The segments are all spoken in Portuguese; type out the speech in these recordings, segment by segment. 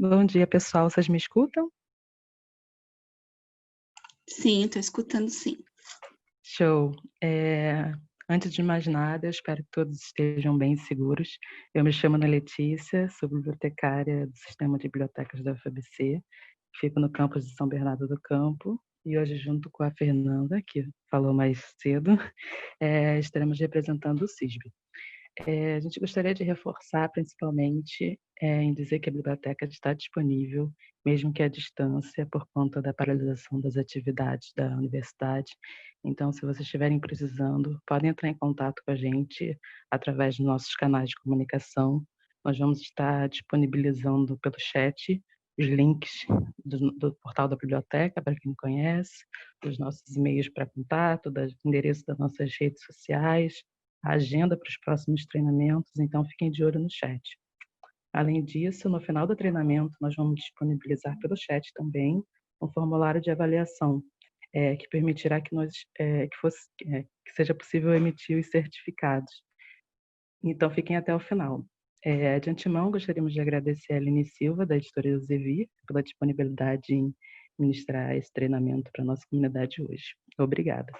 Bom dia, pessoal. Vocês me escutam? Sim, estou escutando sim. Show. Antes de mais nada, eu espero que todos estejam bem seguros. Eu me chamo Ana Letícia, sou bibliotecária do Sistema de Bibliotecas da UFABC, fico no campus de São Bernardo do Campo, e hoje, junto com a Fernanda, que falou mais cedo, estaremos representando o CISB. A gente gostaria de reforçar, principalmente, em dizer que a biblioteca está disponível, mesmo que à distância, por conta da paralisação das atividades da universidade. Então, se vocês estiverem precisando, podem entrar em contato com a gente através dos nossos canais de comunicação. Nós vamos estar disponibilizando pelo chat os links do portal da biblioteca, para quem não conhece, dos nossos e-mails para contato, do endereço das nossas redes sociais, a agenda para os próximos treinamentos, então fiquem de olho no chat. Além disso, no final do treinamento, nós vamos disponibilizar pelo chat também um formulário de avaliação, que permitirá que seja possível emitir os certificados. Então, fiquem até o final. De antemão, gostaríamos de agradecer a Aline Silva, da editoria Zevi, pela disponibilidade em ministrar esse treinamento para a nossa comunidade hoje. Obrigada.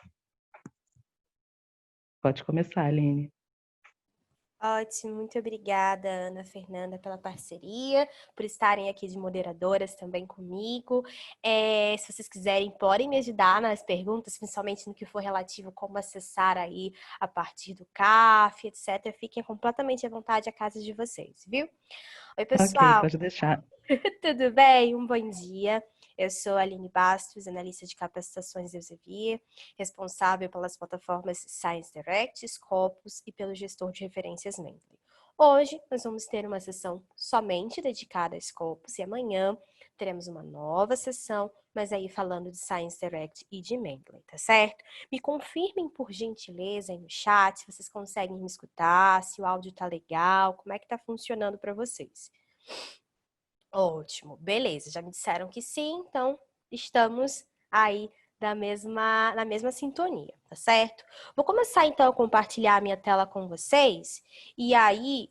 Pode começar, Aline. Ótimo, muito obrigada, Ana Fernanda, pela parceria, por estarem aqui de moderadoras também comigo. Se vocês quiserem, podem me ajudar nas perguntas, principalmente no que for relativo como acessar aí a partir do CAF, etc. Fiquem completamente à vontade, a casa de vocês, viu? Oi, Ok, pessoal. pode deixar. Tudo bem? Um bom dia. Eu sou a Aline Bastos, analista de capacitações da Elsevier, responsável pelas plataformas Science Direct, Scopus e pelo gestor de referências Mendeley. Hoje, nós vamos ter uma sessão somente dedicada a Scopus e amanhã teremos uma nova sessão, mas aí falando de Science Direct e de Mendeley, tá certo? Me confirmem, por gentileza, aí no chat, se vocês conseguem me escutar, se o áudio tá legal, como é que tá funcionando para vocês. Ótimo, beleza, já me disseram que sim, então estamos aí na mesma sintonia, tá certo? Vou começar então a compartilhar a minha tela com vocês, e aí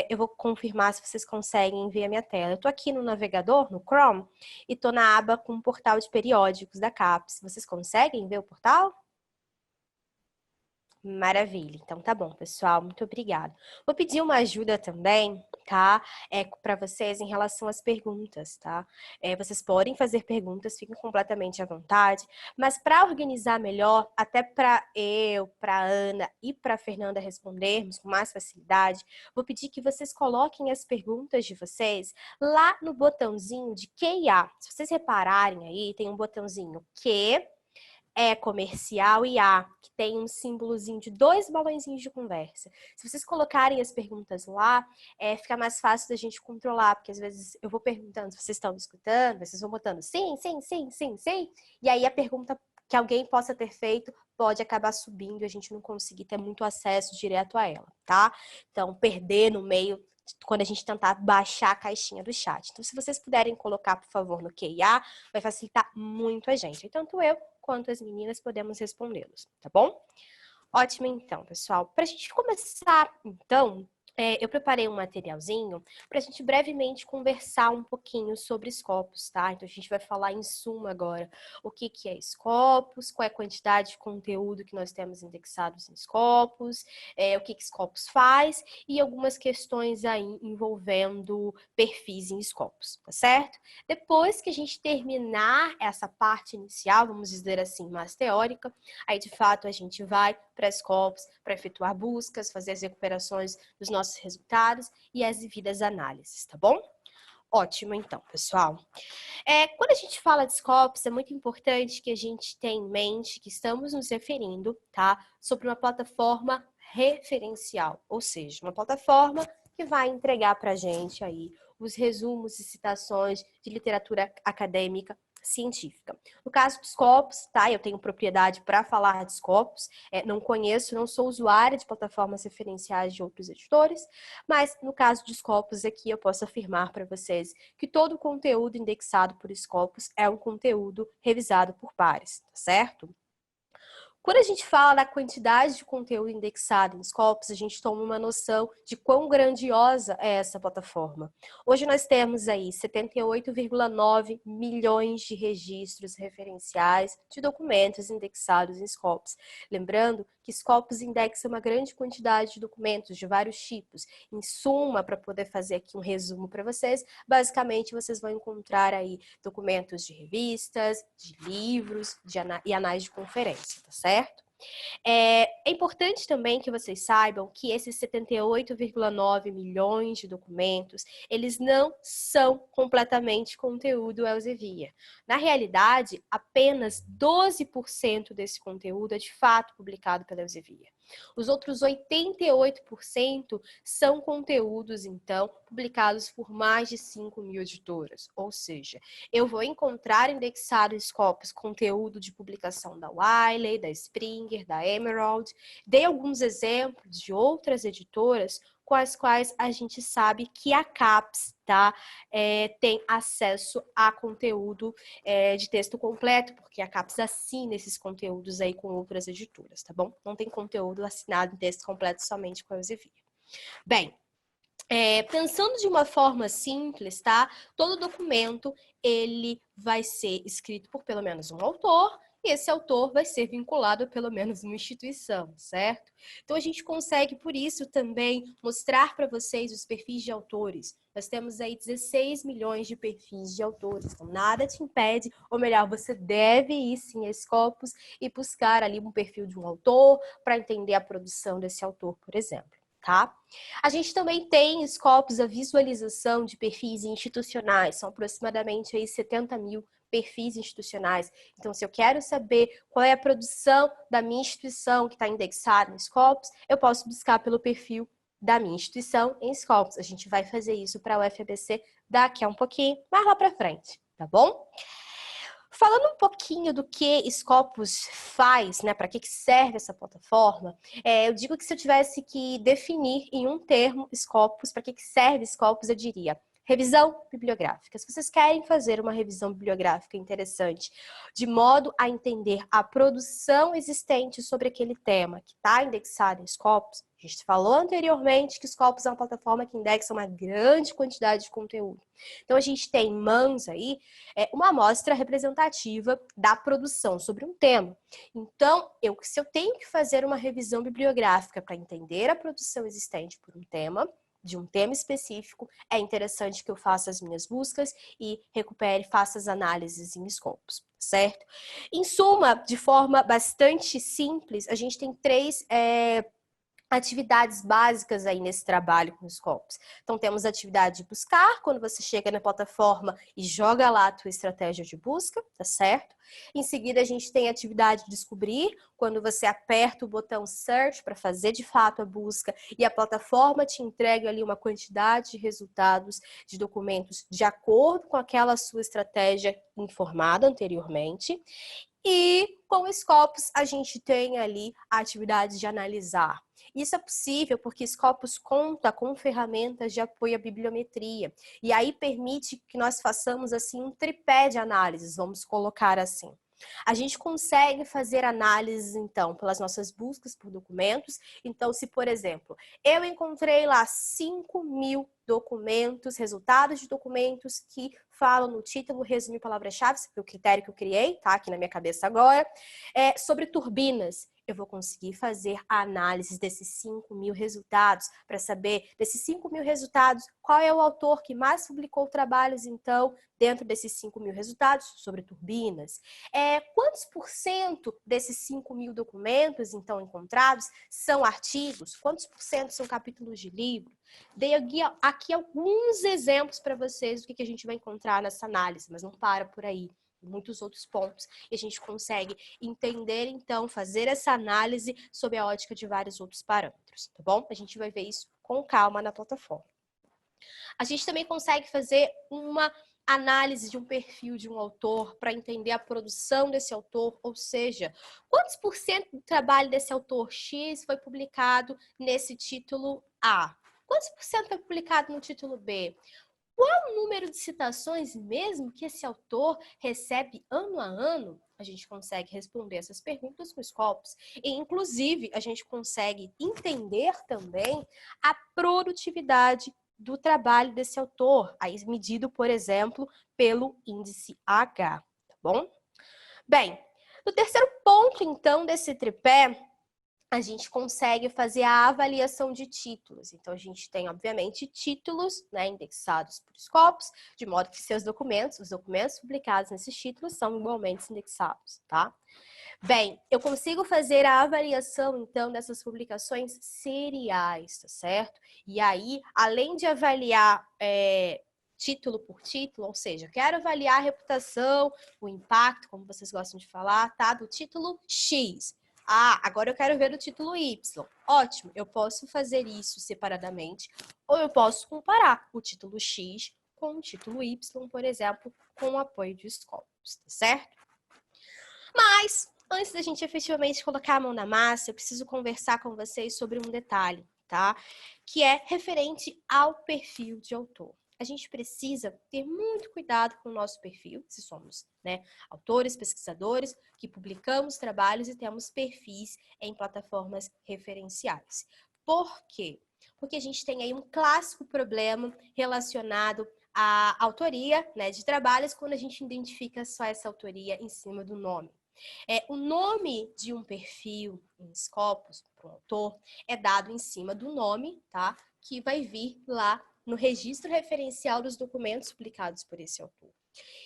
eu vou confirmar se vocês conseguem ver a minha tela. Eu tô aqui no navegador, no Chrome, e tô na aba com o portal de periódicos da CAPES. Vocês conseguem ver o portal? Maravilha, então tá bom, pessoal, muito obrigada. Vou pedir uma ajuda também, tá? Para vocês em relação às perguntas, tá? Vocês podem fazer perguntas, fiquem completamente à vontade, mas para organizar melhor, até para eu, para Ana e para Fernanda respondermos com mais facilidade, vou pedir que vocês coloquem as perguntas de vocês lá no botãozinho de Q&A. Se vocês repararem aí, tem um botãozinho Q, comercial e A, que tem um símbolozinho de 2 balãozinhos de conversa. Se vocês colocarem as perguntas lá, fica mais fácil da gente controlar, porque às vezes eu vou perguntando se vocês estão me escutando, vocês vão botando sim, sim, sim, sim, sim, e aí a pergunta que alguém possa ter feito pode acabar subindo e a gente não conseguir ter muito acesso direto a ela, tá? Então, perder no meio quando a gente tentar baixar a caixinha do chat. Então, se vocês puderem colocar, por favor, no Q&A, vai facilitar muito a gente. Tanto eu quanto as meninas podemos respondê-los, tá bom? Ótimo, então, pessoal. Para a gente começar, então, eu preparei um materialzinho para a gente brevemente conversar um pouquinho sobre Scopus, tá? Então, a gente vai falar em suma agora o que é Scopus, qual é a quantidade de conteúdo que nós temos indexados em Scopus, o que Scopus faz e algumas questões aí envolvendo perfis em Scopus, tá certo? Depois que a gente terminar essa parte inicial, vamos dizer assim, mais teórica, aí de fato a gente vai para Scopus para efetuar buscas, fazer as recuperações dos nossos resultados e as devidas análises, tá bom? Ótimo, então, pessoal. Quando a gente fala de Scopus, é muito importante que a gente tenha em mente que estamos nos referindo, tá, sobre uma plataforma referencial, ou seja, uma plataforma que vai entregar para a gente aí os resumos e citações de literatura acadêmica científica. No caso dos Scopus, tá? Eu tenho propriedade para falar de Scopus, não conheço, não sou usuária de plataformas referenciais de outros editores, mas no caso de Scopus aqui eu posso afirmar para vocês que todo o conteúdo indexado por Scopus é um conteúdo revisado por pares, tá certo? Quando a gente fala da quantidade de conteúdo indexado em Scopus, a gente toma uma noção de quão grandiosa é essa plataforma. Hoje nós temos aí 78,9 milhões de registros referenciais de documentos indexados em Scopus. Lembrando que Scopus indexa uma grande quantidade de documentos de vários tipos. Em suma, para poder fazer aqui um resumo para vocês, basicamente vocês vão encontrar aí documentos de revistas, de livros e anais de conferência, tá certo? É importante também que vocês saibam que esses 78,9 milhões de documentos, eles não são completamente conteúdo Elsevier. Na realidade, apenas 12% desse conteúdo é de fato publicado pela Elsevier. Os outros 88% são conteúdos, então, publicados por mais de 5.000 editoras. Ou seja, eu vou encontrar indexado em Scopus conteúdo de publicação da Wiley, da Springer, da Emerald. Dei alguns exemplos de outras editoras com as quais a gente sabe que a CAPES, tá, tem acesso a conteúdo de texto completo, porque a CAPES assina esses conteúdos aí com outras editoras, tá bom? Não tem conteúdo assinado em texto completo somente com a Elsevier. Bem, pensando de uma forma simples, tá? Todo documento, ele vai ser escrito por pelo menos um autor, e esse autor vai ser vinculado a pelo menos uma instituição, certo? Então, a gente consegue, por isso, também mostrar para vocês os perfis de autores. Nós temos aí 16 milhões de perfis de autores, então nada te impede, ou melhor, você deve ir sim a Scopus e buscar ali um perfil de um autor para entender a produção desse autor, por exemplo, tá? A gente também tem em Scopus a visualização de perfis institucionais, são aproximadamente aí 70 mil perfis institucionais. Então, se eu quero saber qual é a produção da minha instituição que está indexada em Scopus, eu posso buscar pelo perfil da minha instituição em Scopus. A gente vai fazer isso para a UFABC daqui a um pouquinho, mais lá para frente, tá bom? Falando um pouquinho do que Scopus faz, né, para que serve essa plataforma, eu digo que se eu tivesse que definir em um termo Scopus, para que serve Scopus, eu diria revisão bibliográfica. Se vocês querem fazer uma revisão bibliográfica interessante, de modo a entender a produção existente sobre aquele tema que está indexado em Scopus, a gente falou anteriormente que Scopus é uma plataforma que indexa uma grande quantidade de conteúdo. Então, a gente tem em mãos aí uma amostra representativa da produção sobre um tema. Então, se eu tenho que fazer uma revisão bibliográfica para entender a produção existente por um tema, de um tema específico, é interessante que eu faça as minhas buscas e faça as análises em Scopus, certo? Em suma, de forma bastante simples, a gente tem três atividades básicas aí nesse trabalho com os Scopus. Então, temos a atividade de buscar, quando você chega na plataforma e joga lá a tua estratégia de busca, tá certo? Em seguida, a gente tem a atividade de descobrir, quando você aperta o botão Search para fazer de fato a busca e a plataforma te entrega ali uma quantidade de resultados de documentos de acordo com aquela sua estratégia informada anteriormente. E com o Scopus, a gente tem ali a atividade de analisar. Isso é possível porque Scopus conta com ferramentas de apoio à bibliometria. E aí permite que nós façamos assim um tripé de análises, vamos colocar assim. A gente consegue fazer análises, então, pelas nossas buscas por documentos. Então, se, por exemplo, eu encontrei lá 5.000 documentos, resultados de documentos que falam no título, resumo e palavra-chave, o critério que eu criei, tá aqui na minha cabeça agora, sobre turbinas. Eu vou conseguir fazer a análise desses 5.000 resultados para saber, desses 5.000 resultados, qual é o autor que mais publicou trabalhos, então, dentro desses 5.000 resultados sobre turbinas. Quantos por cento desses 5.000 documentos, então, encontrados são artigos? Quantos por cento são capítulos de livro? Dei aqui alguns exemplos para vocês do que a gente vai encontrar nessa análise, mas não para por aí. Muitos outros pontos, e a gente consegue entender, então, fazer essa análise sob a ótica de vários outros parâmetros, tá bom? A gente vai ver isso com calma na plataforma. A gente também consegue fazer uma análise de um perfil de um autor para entender a produção desse autor, ou seja, quantos por cento do trabalho desse autor X foi publicado nesse título A? Quantos por cento foi publicado no título B? Qual o número de citações mesmo que esse autor recebe ano a ano? A gente consegue responder essas perguntas com Scopus e, inclusive, a gente consegue entender também a produtividade do trabalho desse autor, aí medido, por exemplo, pelo índice H, tá bom? Bem, no terceiro ponto, então, desse tripé, a gente consegue fazer a avaliação de títulos. Então, a gente tem, obviamente, títulos, né, indexados por Scopus, de modo que os documentos publicados nesses títulos são igualmente indexados, tá? Bem, eu consigo fazer a avaliação, então, dessas publicações seriais, tá certo? E aí, além de avaliar título por título, ou seja, eu quero avaliar a reputação, o impacto, como vocês gostam de falar, tá? Do título X. Ah, agora eu quero ver o título Y. Ótimo, eu posso fazer isso separadamente, ou eu posso comparar o título X com o título Y, por exemplo, com o apoio de Scopus, tá certo? Mas, antes da gente efetivamente colocar a mão na massa, eu preciso conversar com vocês sobre um detalhe, tá? Que é referente ao perfil de autor. A gente precisa ter muito cuidado com o nosso perfil, se somos, né, autores, pesquisadores, que publicamos trabalhos e temos perfis em plataformas referenciais. Por quê? Porque a gente tem aí um clássico problema relacionado à autoria, né, de trabalhos, quando a gente identifica só essa autoria em cima do nome. O nome de um perfil em Scopus, para um autor, é dado em cima do nome, tá? Que vai vir lá no registro referencial dos documentos publicados por esse autor.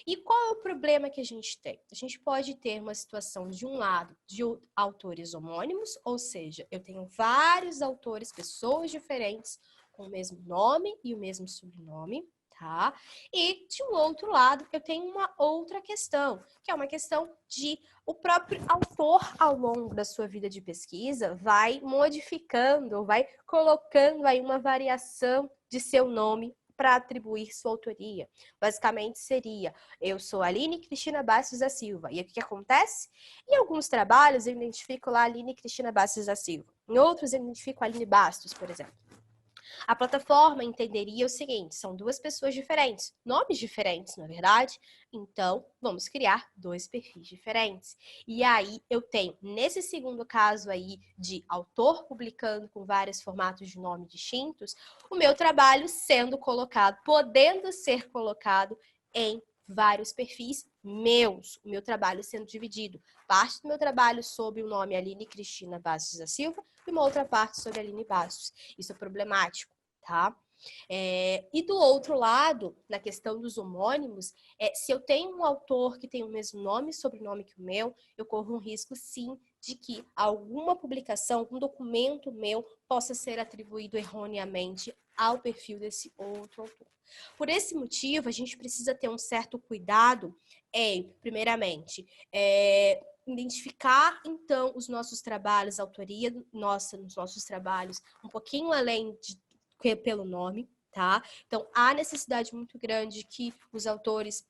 E qual é o problema que a gente tem? A gente pode ter uma situação, de um lado, de autores homônimos, ou seja, eu tenho vários autores, pessoas diferentes, com o mesmo nome e o mesmo sobrenome, tá? E, de um outro lado, eu tenho uma outra questão, que é uma questão de o próprio autor, ao longo da sua vida de pesquisa, vai modificando, vai colocando aí uma variação de seu nome para atribuir sua autoria. Basicamente seria, eu sou Aline Cristina Bastos da Silva. E o que acontece? Em alguns trabalhos eu identifico lá Aline Cristina Bastos da Silva. Em outros eu identifico Aline Bastos, por exemplo. A plataforma entenderia o seguinte, são duas pessoas diferentes, nomes diferentes, na verdade, então vamos criar dois perfis diferentes. E aí eu tenho, nesse segundo caso aí de autor publicando com vários formatos de nome distintos, o meu trabalho sendo colocado, podendo ser colocado em vários perfis meus, o meu trabalho sendo dividido. Parte do meu trabalho sob o nome Aline Cristina Bastos da Silva e uma outra parte sobre Aline Bastos. Isso é problemático, tá? E do outro lado, na questão dos homônimos, se eu tenho um autor que tem o mesmo nome e sobrenome que o meu, eu corro um risco, sim, de que alguma publicação, algum documento meu possa ser atribuído erroneamente ao perfil desse outro autor. Por esse motivo, a gente precisa ter um certo cuidado em, primeiramente, identificar, então, os nossos trabalhos, a autoria nossa nos nossos trabalhos, um pouquinho além de pelo nome, tá? Então, há necessidade muito grande que os autores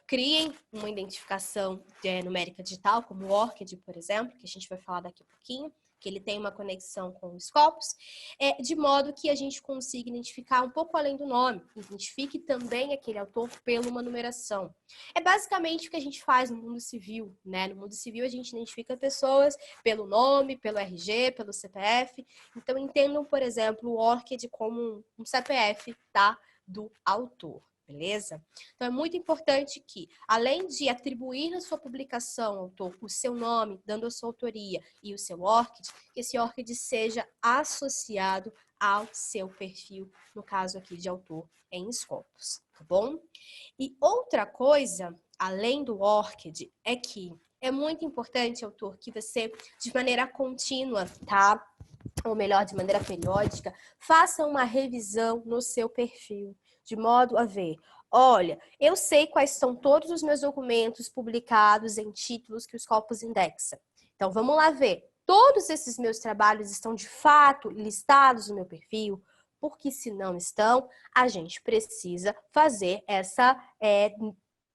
criem uma identificação numérica digital, como o ORCID, por exemplo, que a gente vai falar daqui a pouquinho, que ele tem uma conexão com os Scopus, de modo que a gente consiga identificar um pouco além do nome, identifique também aquele autor pela uma numeração. É basicamente o que a gente faz no mundo civil, né? No mundo civil a gente identifica pessoas pelo nome, pelo RG, pelo CPF, então entendam, por exemplo, o ORCID como um CPF, tá? Do autor. Beleza? Então, é muito importante que, além de atribuir na sua publicação, autor, o seu nome, dando a sua autoria e o seu ORCID, que esse ORCID seja associado ao seu perfil, no caso aqui de autor em Scopus, tá bom? E outra coisa, além do ORCID, é que é muito importante, autor, que você, de maneira contínua, tá? Ou melhor, de maneira periódica, faça uma revisão no seu perfil, de modo a ver, olha, eu sei quais são todos os meus documentos publicados em títulos que o Scopus indexa. Então, vamos lá ver. Todos esses meus trabalhos estão, de fato, listados no meu perfil? Porque, se não estão, a gente precisa fazer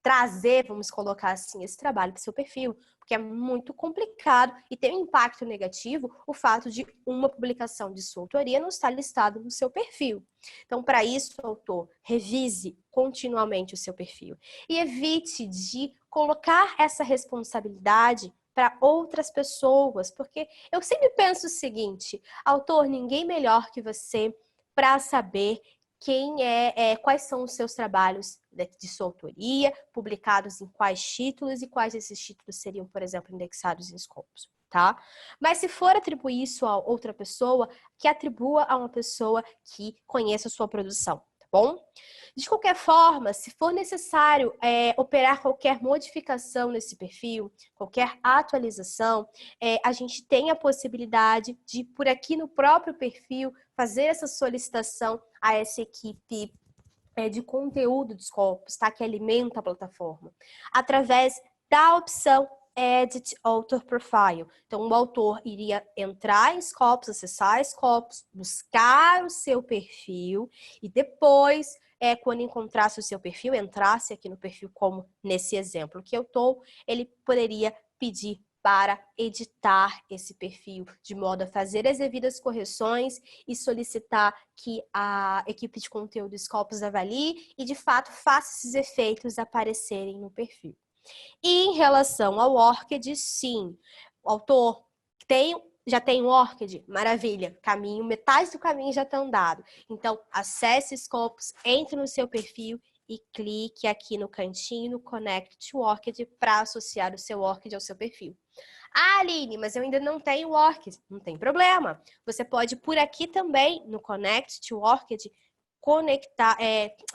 trazer, vamos colocar assim, esse trabalho para o seu perfil, porque é muito complicado e tem um impacto negativo o fato de uma publicação de sua autoria não estar listada no seu perfil. Então, para isso, autor, revise continuamente o seu perfil e evite de colocar essa responsabilidade para outras pessoas, porque eu sempre penso o seguinte, autor, ninguém melhor que você para saber quais são os seus trabalhos de sua autoria, publicados em quais títulos e quais desses títulos seriam, por exemplo, indexados em Scopus, tá? Mas se for atribuir isso a outra pessoa, que atribua a uma pessoa que conheça a sua produção, tá bom? De qualquer forma, se for necessário operar qualquer modificação nesse perfil, qualquer atualização, a gente tem a possibilidade de, por aqui no próprio perfil, fazer essa solicitação a essa equipe de conteúdo de Scopus, tá? Que alimenta a plataforma, através da opção Edit Author Profile. Então, o autor iria entrar em Scopus, acessar Scopus, buscar o seu perfil e depois, quando encontrasse o seu perfil, entrasse aqui no perfil como nesse exemplo que eu estou, ele poderia pedir para editar esse perfil, de modo a fazer as devidas correções e solicitar que a equipe de conteúdo Scopus avalie e, de fato, faça esses efeitos aparecerem no perfil. E em relação ao ORCID, sim, o autor já tem o ORCID? Maravilha, metade do caminho já está andado. Então, acesse Scopus, entre no seu perfil e clique aqui no cantinho, no Connect to ORCID, para associar o seu ORCID ao seu perfil. Ah, Aline, mas eu ainda não tenho ORCID. Não tem problema. Você pode, por aqui também, no Connect to ORCID, conectar,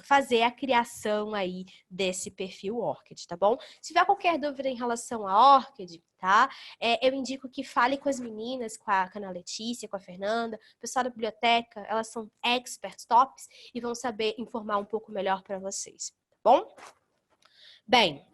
fazer a criação aí desse perfil ORCID, tá bom? Se tiver qualquer dúvida em relação a ORCID, tá? Eu indico que fale com as meninas, com a Ana Letícia, com a Fernanda, o pessoal da biblioteca, elas são experts tops e vão saber informar um pouco melhor para vocês, tá bom? Bem,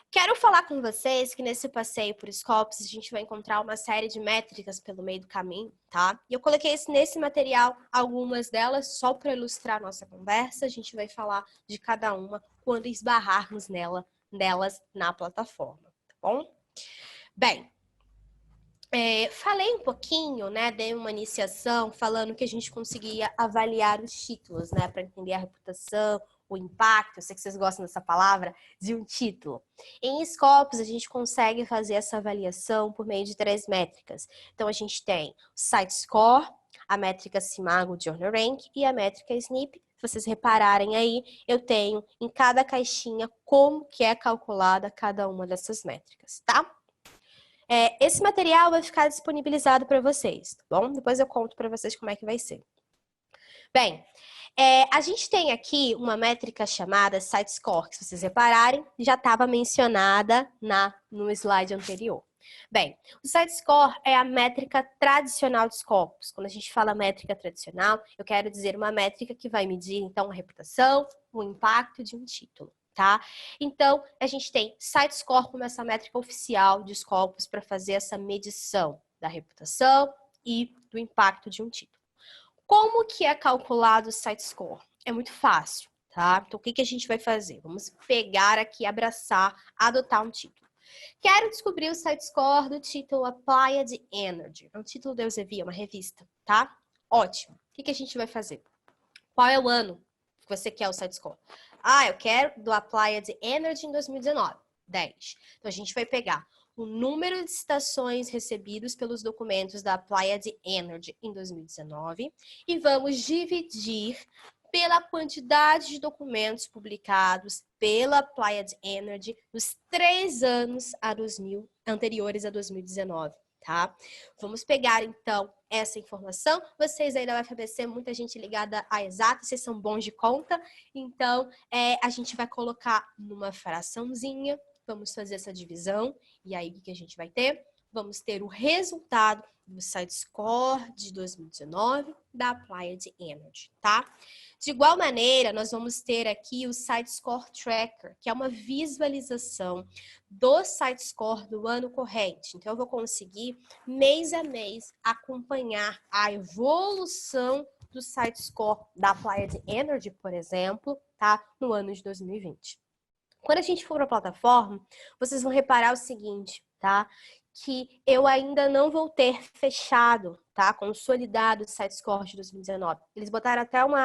quero falar com vocês que nesse passeio por Scopus a gente vai encontrar uma série de métricas pelo meio do caminho, tá? E eu coloquei nesse material algumas delas só para ilustrar a nossa conversa. A gente vai falar de cada uma quando esbarrarmos nelas na plataforma, tá bom? Bem, falei um pouquinho, né? Dei uma iniciação falando que a gente conseguia avaliar os títulos, né? Para entender a reputação, o impacto, eu sei que vocês gostam dessa palavra, de um título. Em Scopus, a gente consegue fazer essa avaliação por meio de 3 métricas. Então, a gente tem o Site Score, a métrica Simago Journal Rank e a métrica SNP. Se vocês repararem aí, eu tenho em cada caixinha como que é calculada cada uma dessas métricas, tá? Esse material vai ficar disponibilizado para vocês, tá bom? Depois eu conto para vocês como é que vai ser. Bem, a gente tem aqui uma métrica chamada Site Score, que se vocês repararem, já estava mencionada no slide anterior. Bem, o Site Score é a métrica tradicional de Scopus. Quando a gente fala métrica tradicional, eu quero dizer uma métrica que vai medir, então, a reputação, o impacto de um título, tá? Então, a gente tem Site Score como essa métrica oficial de Scopus para fazer essa medição da reputação e do impacto de um título. Como que é calculado o Site Score? É muito fácil, tá? Então, o que a gente vai fazer? Vamos pegar aqui, abraçar, adotar um título. Quero descobrir o Site Score do título Applied Energy. É um título da Elsevier, uma revista, tá? Ótimo. O que a gente vai fazer? Qual é o ano que você quer o Site Score? Ah, eu quero do Applied Energy em 2019. 10. Então, a gente vai pegar o número de citações recebidos pelos documentos da Applied Energy em 2019 e vamos dividir pela quantidade de documentos publicados pela Applied Energy nos 3 anos anteriores a 2019, tá? Vamos pegar, então, essa informação. Vocês aí da UFABC, muita gente ligada à exata, vocês são bons de conta, então a gente vai colocar numa fraçãozinha. Vamos fazer essa divisão e aí o que a gente vai ter? Vamos ter o resultado do Site Score de 2019 da Applied Energy, tá? De igual maneira, nós vamos ter aqui o Site Score Tracker, que é uma visualização do Site Score do ano corrente. Então, eu vou conseguir, mês a mês, acompanhar a evolução do Site Score da Applied Energy, por exemplo, tá? No ano de 2020. Quando a gente for para a plataforma, vocês vão reparar o seguinte, tá? que eu ainda não vou ter fechado, tá? Consolidado o SiteScore de 2019. Eles botaram até um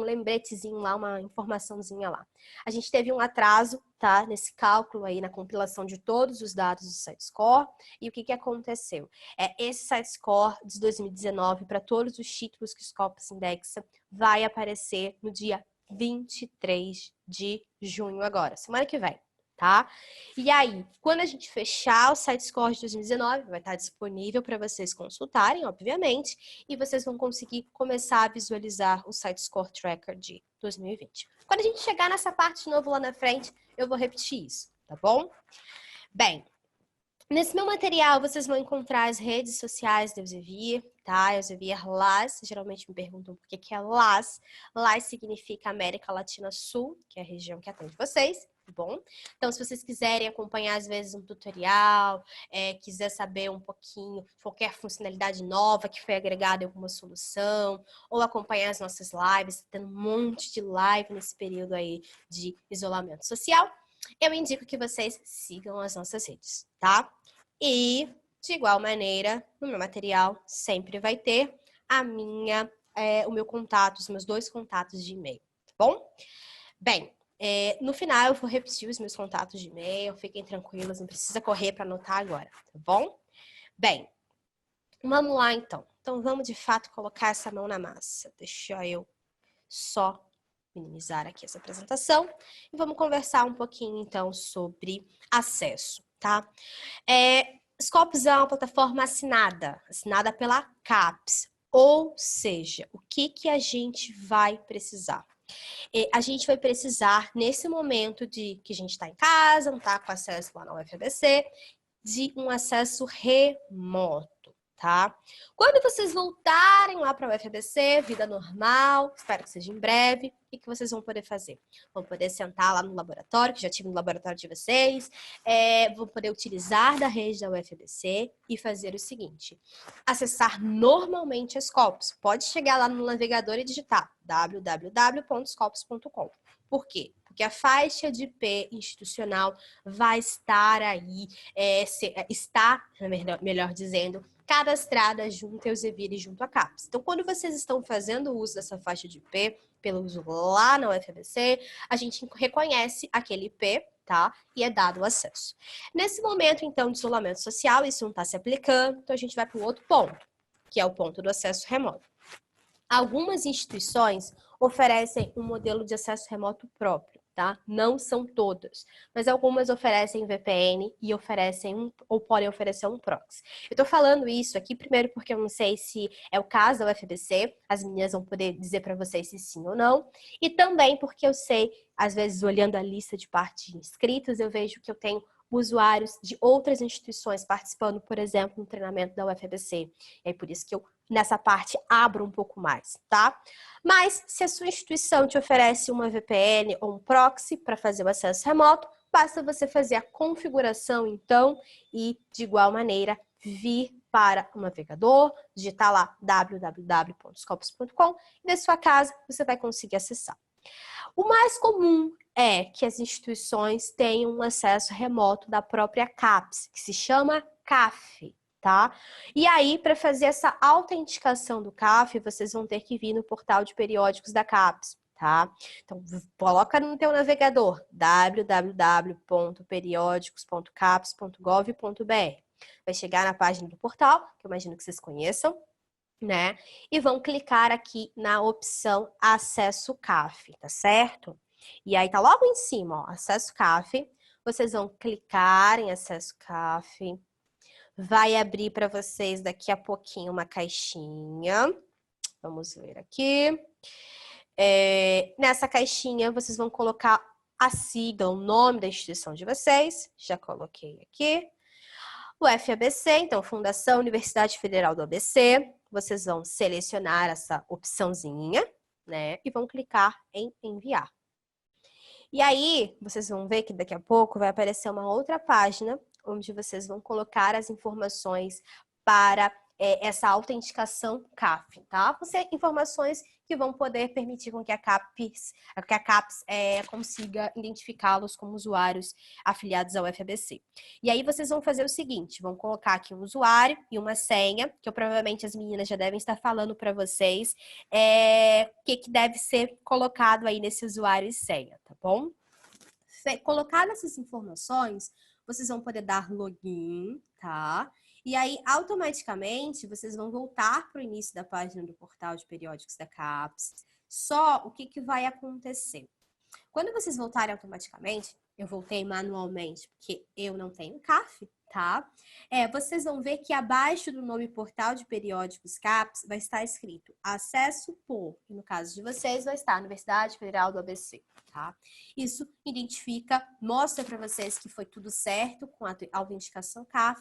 lembretezinho lá, uma informaçãozinha lá. A gente teve um atraso, tá? Nesse cálculo aí, na compilação de todos os dados do SiteScore. E o que aconteceu? Esse SiteScore de 2019, para todos os títulos que o Scopus indexa, vai aparecer no dia 23 de junho agora, semana que vem. Tá? E aí, quando a gente fechar o SiteScore de 2019, vai estar disponível para vocês consultarem, obviamente, e vocês vão conseguir começar a visualizar o SiteScore Tracker de 2020. Quando a gente chegar nessa parte de novo lá na frente, eu vou repetir isso, tá bom? Bem, nesse meu material, vocês vão encontrar as redes sociais do Elsevier, tá? Elsevier LAS, geralmente me perguntam por que é LAS. LAS significa América Latina Sul, que é a região que atende vocês, tá bom? Então, se vocês quiserem acompanhar, às vezes, um tutorial, quiser saber um pouquinho, qualquer funcionalidade nova que foi agregada em alguma solução, ou acompanhar as nossas lives, tendo um monte de live nesse período aí de isolamento social, eu indico que vocês sigam as nossas redes, tá? E, de igual maneira, no meu material sempre vai ter o meu contato, os meus 2 contatos de e-mail, tá bom? Bem, no final eu vou repetir os meus contatos de e-mail, fiquem tranquilos, não precisa correr para anotar agora, tá bom? Bem, vamos lá então. Então vamos de fato colocar essa mão na massa. Deixa eu só minimizar aqui essa apresentação e vamos conversar um pouquinho então sobre acesso, tá? Scopus é uma plataforma assinada pela CAPES, ou seja, o que a gente vai precisar? A gente vai precisar, nesse momento de que a gente está em casa, não está com acesso lá na UFABC, de um acesso remoto, tá? Quando vocês voltarem lá para a UFABC, vida normal, espero que seja em breve, o que vocês vão poder fazer? Vão poder sentar lá no laboratório, que já tive no laboratório de vocês, vão poder utilizar da rede da UFABC e fazer o seguinte: acessar normalmente a Scopus. Pode chegar lá no navegador e digitar www.scopus.com. Por quê? Porque a faixa de IP institucional vai estar aí, está, melhor dizendo, cadastrada junto ao Elsevier e junto à CAPES. Então, quando vocês estão fazendo uso dessa faixa de IP, pelo uso lá na UFABC, a gente reconhece aquele IP, tá? E é dado o acesso. Nesse momento, então, de isolamento social, isso não está se aplicando, então a gente vai para o outro ponto, que é o ponto do acesso remoto. Algumas instituições oferecem um modelo de acesso remoto próprio, tá? Não são todas, mas algumas oferecem VPN e ou podem oferecer um proxy. Eu tô falando isso aqui primeiro porque eu não sei se é o caso da UFABC, as meninas vão poder dizer para vocês se sim ou não, e também porque eu sei, às vezes olhando a lista de parte de inscritos, eu vejo que eu tenho usuários de outras instituições participando, por exemplo, no treinamento da UFABC. É por isso que eu, nessa parte, abro um pouco mais, tá? Mas, se a sua instituição te oferece uma VPN ou um proxy para fazer o acesso remoto, basta você fazer a configuração, então, e, de igual maneira, vir para o navegador, digitar lá www.scopus.com e da sua casa você vai conseguir acessar. O mais comum é que as instituições tenham um acesso remoto da própria CAPES, que se chama CAF, tá? E aí, para fazer essa autenticação do CAF, vocês vão ter que vir no portal de periódicos da CAPES, tá? Então, coloca no teu navegador www.periodicos.capes.gov.br. Vai chegar na página do portal, que eu imagino que vocês conheçam, né? E vão clicar aqui na opção Acesso CAF, tá certo? E aí tá logo em cima, ó, Acesso CAF. Vocês vão clicar em Acesso CAF. Vai abrir para vocês daqui a pouquinho uma caixinha. Vamos ver aqui. Nessa caixinha, vocês vão colocar a sigla, o nome da instituição de vocês. Já coloquei aqui. O FABC, então, Fundação Universidade Federal do ABC. Vocês vão selecionar essa opçãozinha, né? E vão clicar em enviar. E aí, vocês vão ver que daqui a pouco vai aparecer uma outra página onde vocês vão colocar as informações para essa autenticação CAF, tá? Vão ser informações que vão poder permitir com que a CAPES consiga identificá-los como usuários afiliados ao FABC. E aí vocês vão fazer o seguinte, vão colocar aqui um usuário e uma senha, que provavelmente as meninas já devem estar falando para vocês o que deve ser colocado aí nesse usuário e senha, tá bom? Colocadas essas informações, vocês vão poder dar login, tá? E aí, automaticamente, vocês vão voltar para o início da página do portal de periódicos da CAPES. Só o que vai acontecer? Quando vocês voltarem automaticamente, eu voltei manualmente, porque eu não tenho CAF, tá? Vocês vão ver que abaixo do nome Portal de Periódicos CAPES vai estar escrito acesso por, e no caso de vocês vai estar Universidade Federal do ABC, tá? Isso identifica, mostra para vocês que foi tudo certo com a autenticação CAF,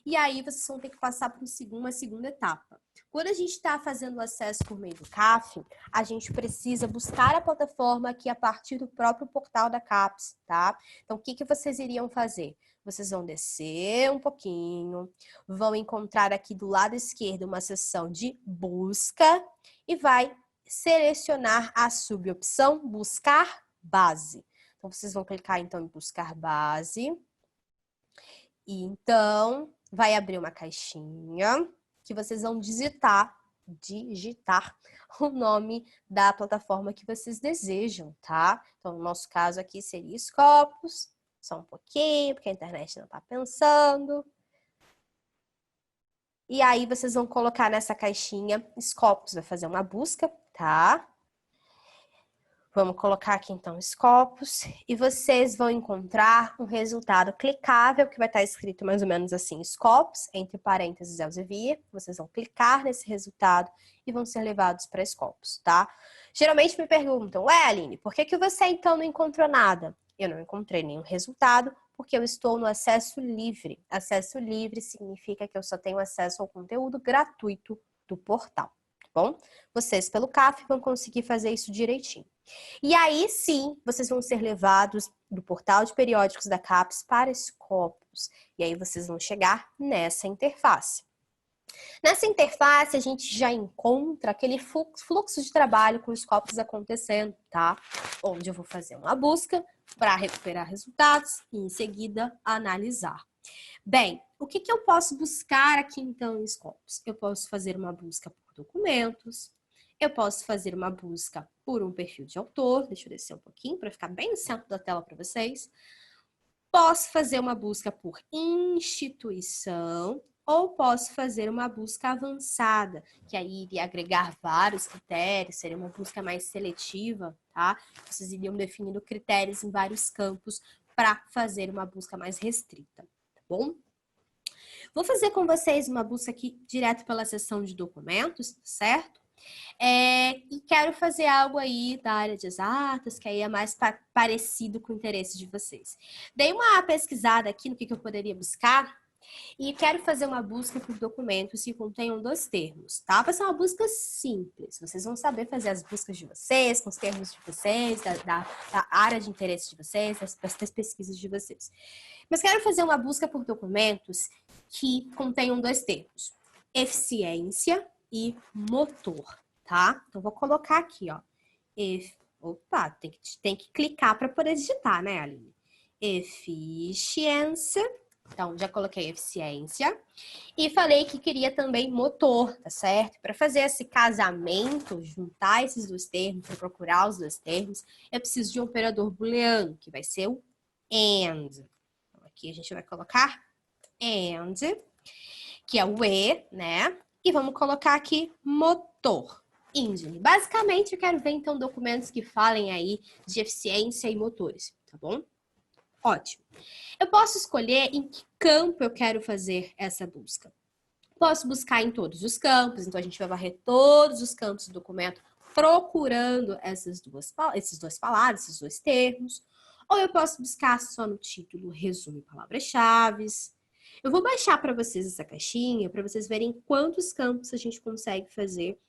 e aí vocês vão ter que passar por uma segunda etapa. Quando a gente está fazendo o acesso por meio do CAF, a gente precisa buscar a plataforma aqui a partir do próprio portal da CAPES, tá? Então, o que vocês iriam fazer? Vocês vão descer um pouquinho, vão encontrar aqui do lado esquerdo uma seção de busca e vai selecionar a subopção buscar base. Então, vocês vão clicar então em buscar base. E então, vai abrir uma caixinha que vocês vão digitar o nome da plataforma que vocês desejam, tá? Então, no nosso caso aqui seria Scopus. Só um pouquinho, porque a internet não tá pensando. E aí, vocês vão colocar nessa caixinha Scopus, vai fazer uma busca, tá? Vamos colocar aqui, então, Scopus. E vocês vão encontrar um resultado clicável, que vai estar escrito mais ou menos assim, Scopus, entre parênteses, Elsevier. Vocês vão clicar nesse resultado e vão ser levados para Scopus, tá? Geralmente me perguntam, Aline, por que você, então, não encontrou nada? Eu não encontrei nenhum resultado, porque eu estou no acesso livre. Acesso livre significa que eu só tenho acesso ao conteúdo gratuito do portal, tá bom? Vocês, pelo CAF, vão conseguir fazer isso direitinho. E aí, sim, vocês vão ser levados do portal de periódicos da CAPES para Scopus. E aí, vocês vão chegar nessa interface. Nessa interface, a gente já encontra aquele fluxo de trabalho com os Scopus acontecendo, tá? Onde eu vou fazer uma busca para recuperar resultados e, em seguida, analisar. Bem, o que eu posso buscar aqui, então, em Scopus? Eu posso fazer uma busca por documentos, eu posso fazer uma busca por um perfil de autor, deixa eu descer um pouquinho para ficar bem no centro da tela para vocês. Posso fazer uma busca por instituição ou posso fazer uma busca avançada, que aí iria agregar vários critérios, seria uma busca mais seletiva, tá? Vocês iriam definindo critérios em vários campos para fazer uma busca mais restrita, tá bom? Vou fazer com vocês uma busca aqui direto pela seção de documentos, certo? E quero fazer algo aí da área de exatas, que aí é mais parecido com o interesse de vocês. Dei uma pesquisada aqui no que eu poderia buscar e quero fazer uma busca por documentos que contenham 2 termos, tá? Vai ser uma busca simples, vocês vão saber fazer as buscas de vocês, com os termos de vocês, da área de interesse de vocês, das pesquisas de vocês. Mas quero fazer uma busca por documentos que contenham 2 termos, eficiência e motor, tá? Então, vou colocar aqui, ó. Opa, tem que clicar para poder digitar, né, Aline? Eficiência. Então, já coloquei eficiência. E falei que queria também motor, tá certo? Para fazer esse casamento, juntar esses 2 termos, para procurar os 2 termos, eu preciso de um operador booleano, que vai ser o AND. Então, aqui a gente vai colocar AND, que é o E, né? E vamos colocar aqui motor, engine. Basicamente, eu quero ver, então, documentos que falem aí de eficiência e motores, tá bom? Ótimo. Eu posso escolher em que campo eu quero fazer essa busca. Posso buscar em todos os campos, então a gente vai varrer todos os campos do documento procurando essas duas palavras, esses 2 termos. Ou eu posso buscar só no título, resumo e palavras-chave. Eu vou baixar para vocês essa caixinha, para vocês verem quantos campos a gente consegue fazer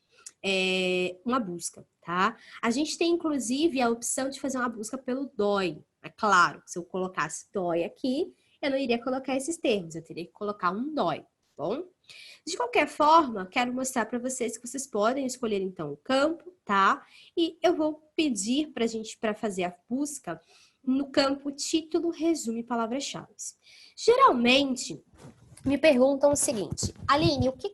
uma busca, tá? A gente tem, inclusive, a opção de fazer uma busca pelo DOI. É claro, se eu colocasse DOI aqui, eu não iria colocar esses termos, eu teria que colocar um DOI, bom? De qualquer forma, quero mostrar para vocês que vocês podem escolher então o campo, tá? E eu vou pedir para fazer a busca no campo título, resumo e palavras-chave. Geralmente, me perguntam o seguinte: Aline, o que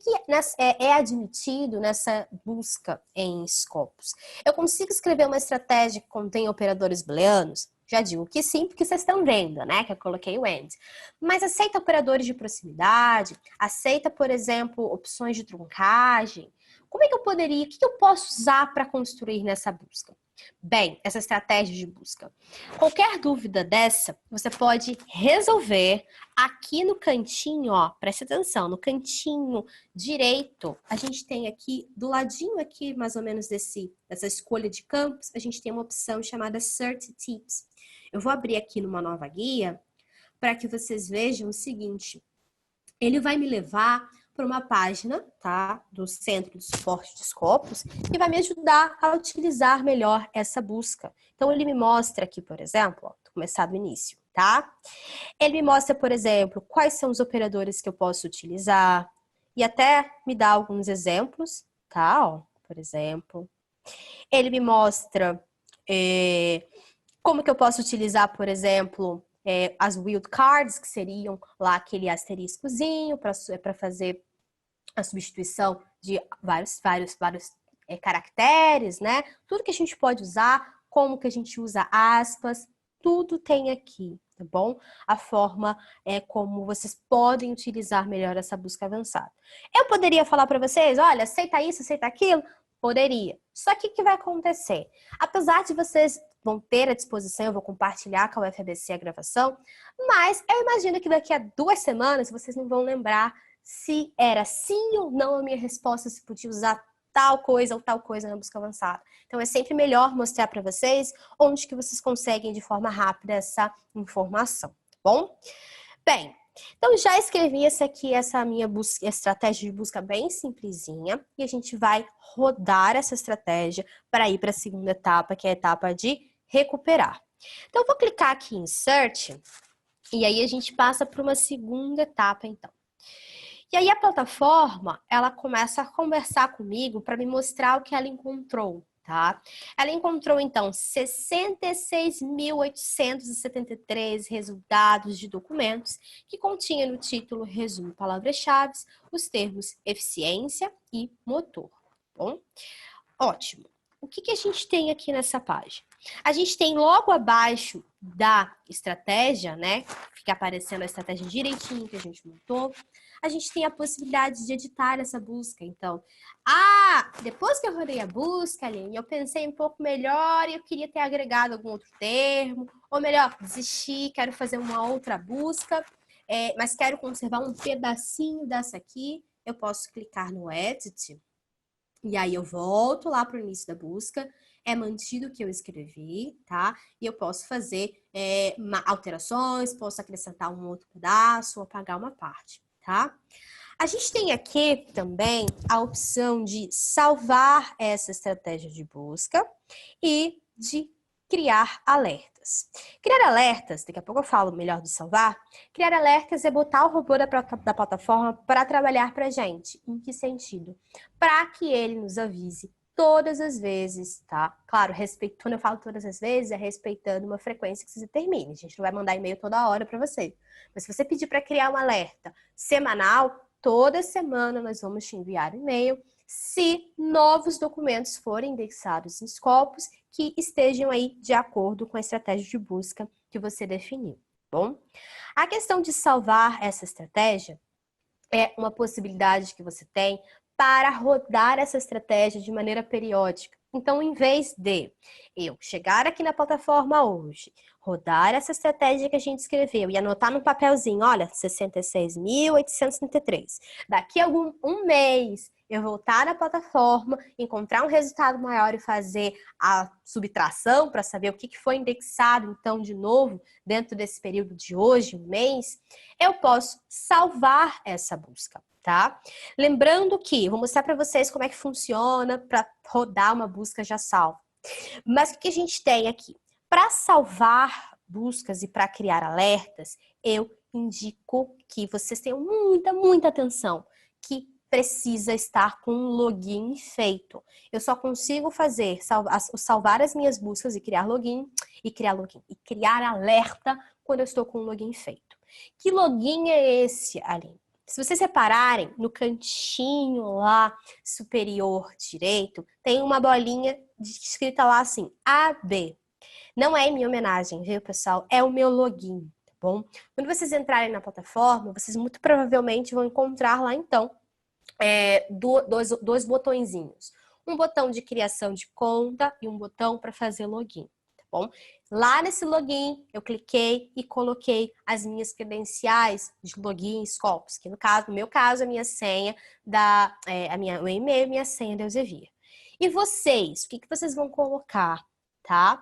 é admitido nessa busca em Scopus? Eu consigo escrever uma estratégia que contém operadores booleanos? Já digo que sim, porque vocês estão vendo, né? Que eu coloquei o AND. Mas aceita operadores de proximidade? Aceita, por exemplo, opções de truncagem? Como é que eu poderia, o que eu posso usar para construir nessa busca? Bem, essa estratégia de busca. Qualquer dúvida dessa, você pode resolver aqui no cantinho, ó, preste atenção, no cantinho direito, a gente tem aqui, do ladinho aqui, mais ou menos dessa escolha de campos, a gente tem uma opção chamada Cert Tips. Eu vou abrir aqui numa nova guia para que vocês vejam o seguinte. Ele vai me levar para uma página, tá? Do Centro de Suporte de Scopus, que vai me ajudar a utilizar melhor essa busca. Então, ele me mostra aqui, por exemplo, ó, vou começar do início, tá? Ele me mostra, por exemplo, quais são os operadores que eu posso utilizar e até me dá alguns exemplos, tá? Ó, por exemplo. Ele me mostra como que eu posso utilizar, por exemplo, as wildcards, que seriam lá aquele asteriscozinho para fazer a substituição de vários caracteres, né? Tudo que a gente pode usar, como que a gente usa aspas, tudo tem aqui, tá bom? A forma como vocês podem utilizar melhor essa busca avançada. Eu poderia falar para vocês, olha, aceita isso, aceita aquilo? Poderia. Só que o que vai acontecer? Apesar de vocês vão ter à disposição, eu vou compartilhar com a UFABC a gravação, mas eu imagino que daqui a 2 semanas vocês não vão lembrar se era sim ou não a minha resposta, se podia usar tal coisa ou tal coisa na busca avançada. Então é sempre melhor mostrar para vocês onde que vocês conseguem de forma rápida essa informação, tá bom? Bem, então já escrevi essa minha estratégia de busca bem simplesinha e a gente vai rodar essa estratégia para ir para a segunda etapa, que é a etapa de recuperar. Então eu vou clicar aqui em Search e aí a gente passa para uma segunda etapa então. E aí a plataforma, ela começa a conversar comigo para me mostrar o que ela encontrou, tá? Ela encontrou, então, 66.873 resultados de documentos que continha no título, resumo, palavras-chave, os termos eficiência e motor, tá bom? Ótimo. O que a gente tem aqui nessa página? A gente tem logo abaixo da estratégia, né? Fica aparecendo a estratégia direitinho que a gente montou. A gente tem a possibilidade de editar essa busca. Então, depois que eu rodei a busca, Aline, eu pensei um pouco melhor e eu queria ter agregado algum outro termo. Ou melhor, desisti, quero fazer uma outra busca, mas quero conservar um pedacinho dessa aqui. Eu posso clicar no Edit. E aí eu volto lá para o início da busca, é mantido o que eu escrevi, tá? E eu posso fazer alterações, posso acrescentar um outro pedaço ou apagar uma parte, tá? A gente tem aqui também a opção de salvar essa estratégia de busca e de criar alertas. Criar alertas, daqui a pouco eu falo melhor de salvar. Criar alertas é botar o robô da plataforma para trabalhar para a gente. Em que sentido? Para que ele nos avise todas as vezes, tá? Claro, quando eu falo todas as vezes, é respeitando uma frequência que você determine. A gente não vai mandar e-mail toda hora para você. Mas se você pedir para criar um alerta semanal, toda semana nós vamos te enviar e-mail se novos documentos forem indexados em Scopus que estejam aí de acordo com a estratégia de busca que você definiu, bom? A questão de salvar essa estratégia é uma possibilidade que você tem para rodar essa estratégia de maneira periódica. Então, em vez de eu chegar aqui na plataforma hoje, rodar essa estratégia que a gente escreveu e anotar num papelzinho, olha, 66.833. Daqui a um mês, eu voltar na plataforma, encontrar um resultado maior e fazer a subtração para saber o que foi indexado, então, de novo, dentro desse período de hoje, um mês, eu posso salvar essa busca, tá? Lembrando que, vou mostrar para vocês como é que funciona para rodar uma busca já salva. Mas o que a gente tem aqui? Para salvar buscas e para criar alertas, eu indico que vocês tenham muita atenção, que precisa estar com um login feito. Eu só consigo salvar as minhas buscas e criar criar alerta quando eu estou com um login feito. Que login é esse, Aline? Se vocês repararem, no cantinho lá superior direito, tem uma bolinha escrita lá assim, AB. Não é em minha homenagem, viu, pessoal? É o meu login, tá bom? Quando vocês entrarem na plataforma, vocês muito provavelmente vão encontrar lá, então, dois botõezinhos. Um botão de criação de conta e um botão para fazer login, tá bom? Lá nesse login, eu cliquei e coloquei as minhas credenciais de login Scopus, que no meu caso, a minha senha, o e-mail e minha senha da Eusevia. E vocês, o que vocês vão colocar, tá?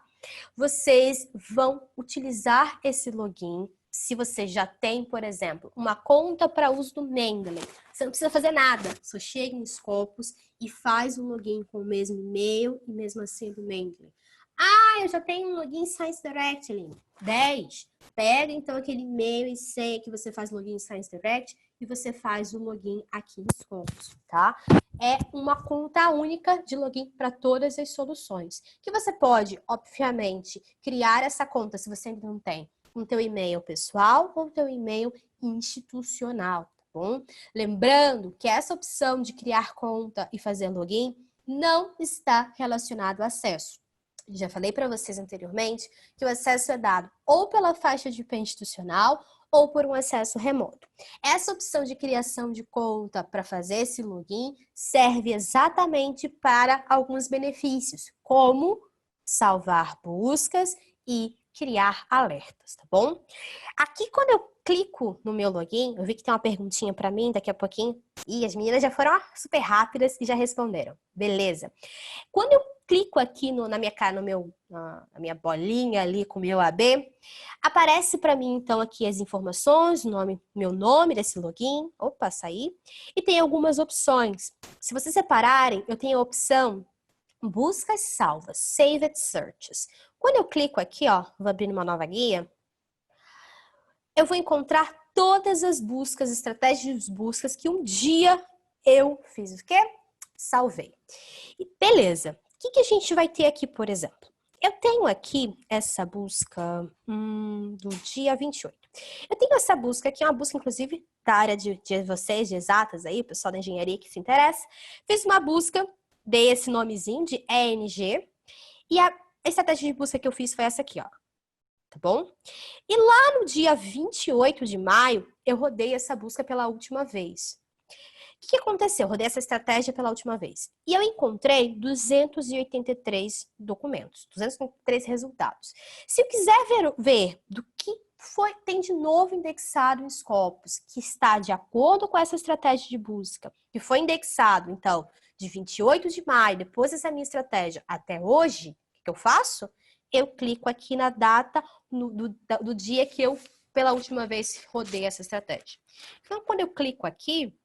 Vocês vão utilizar esse login. Se você já tem, por exemplo, uma conta para uso do Mendeley, você não precisa fazer nada. Só chega em Scopus e faz o login com o mesmo e-mail e mesma senha do Mendeley. Ah, eu já tenho um login Science Direct, Aline. 10. Pega, então, aquele e-mail e senha que você faz login em Science Direct e você faz o login aqui em Scopus, tá? É uma conta única de login para todas as soluções. Que você pode, obviamente, criar essa conta, se você ainda não tem, com teu e-mail pessoal ou teu e-mail institucional, tá bom? Lembrando que essa opção de criar conta e fazer login não está relacionado ao acesso. Já falei para vocês anteriormente que o acesso é dado ou pela faixa de IP institucional ou por um acesso remoto. Essa opção de criação de conta para fazer esse login serve exatamente para alguns benefícios, como salvar buscas e criar alertas, tá bom? Aqui, quando eu clico no meu login, eu vi que tem uma perguntinha para mim daqui a pouquinho, e as meninas já foram super rápidas e já responderam. Beleza. Quando eu clico aqui na minha bolinha ali com o meu AB, aparece para mim, então, aqui as informações, meu nome desse login. Opa, saí. E tem algumas opções. Se vocês separarem, eu tenho a opção buscas salvas, saved searches. Quando eu clico aqui, ó, vou abrir uma nova guia, eu vou encontrar todas as buscas, estratégias de buscas que um dia eu fiz o quê? Salvei. E beleza. O que a gente vai ter aqui, por exemplo? Eu tenho aqui essa busca do dia 28. Eu tenho essa busca aqui, uma busca, inclusive, da área de vocês, de exatas aí, pessoal da engenharia que se interessa. Fiz uma busca, dei esse nomezinho de ENG, e a estratégia de busca que eu fiz foi essa aqui, ó. Tá bom? E lá no dia 28 de maio, eu rodei essa busca pela última vez. O que aconteceu? Eu rodei essa estratégia pela última vez. E eu encontrei 283 documentos, 283 resultados. Se eu quiser ver do que tem de novo indexado em Scopus, que está de acordo com essa estratégia de busca, que foi indexado, então, de 28 de maio, depois dessa minha estratégia, até hoje, o que eu faço? Eu clico aqui na data do dia que eu, pela última vez, rodei essa estratégia. Então, quando eu clico aqui,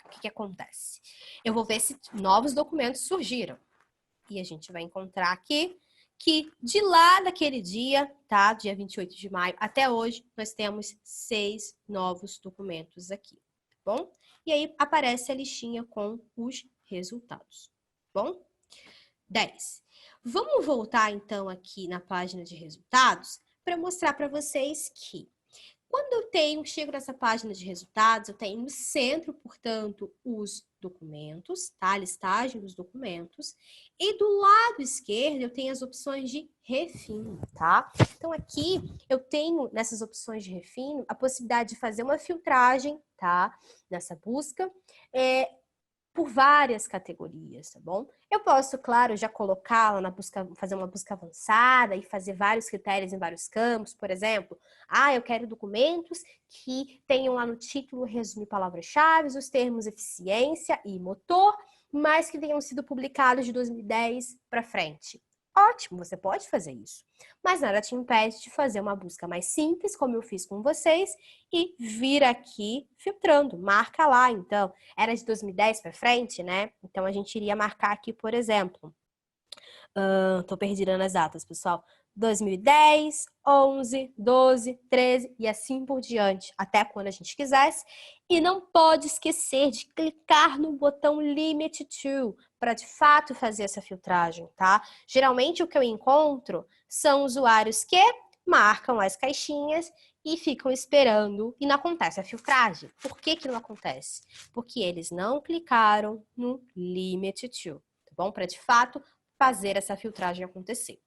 o que acontece? Eu vou ver se novos documentos surgiram. E a gente vai encontrar aqui que de lá daquele dia, tá? Dia 28 de maio até hoje, nós temos 6 novos documentos aqui, tá bom? E aí aparece a listinha com os resultados, tá bom? 10. Vamos voltar então aqui na página de resultados para mostrar para vocês que quando eu chego nessa página de resultados, eu tenho no centro, portanto, os documentos, tá? A listagem dos documentos. E do lado esquerdo, eu tenho as opções de refino, tá? Então, aqui, eu tenho, nessas opções de refino, a possibilidade de fazer uma filtragem, tá? Nessa busca, por várias categorias, tá bom? Eu posso, claro, já colocá-la na busca, fazer uma busca avançada e fazer vários critérios em vários campos, por exemplo. Eu quero documentos que tenham lá no título, resumo e palavras-chave, os termos eficiência e motor, mas que tenham sido publicados de 2010 para frente. Ótimo, você pode fazer isso. Mas nada te impede de fazer uma busca mais simples, como eu fiz com vocês, e vir aqui filtrando. Marca lá, então. Era de 2010 para frente, né? Então, a gente iria marcar aqui, por exemplo. Tô perdida nas datas, pessoal. 2010, 11, 12, 13 e assim por diante, até quando a gente quisesse. E não pode esquecer de clicar no botão Limit To para de fato fazer essa filtragem, tá? Geralmente o que eu encontro são usuários que marcam as caixinhas e ficam esperando e não acontece a filtragem. Por que que não acontece? Porque eles não clicaram no Limit To, tá bom? Para de fato fazer essa filtragem acontecer.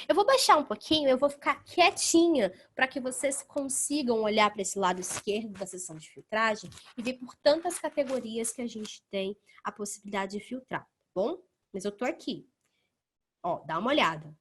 Eu vou baixar um pouquinho, eu vou ficar quietinha para que vocês consigam olhar para esse lado esquerdo da seção de filtragem e ver por tantas categorias que a gente tem a possibilidade de filtrar, tá bom? Mas eu tô aqui. Ó, dá uma olhada.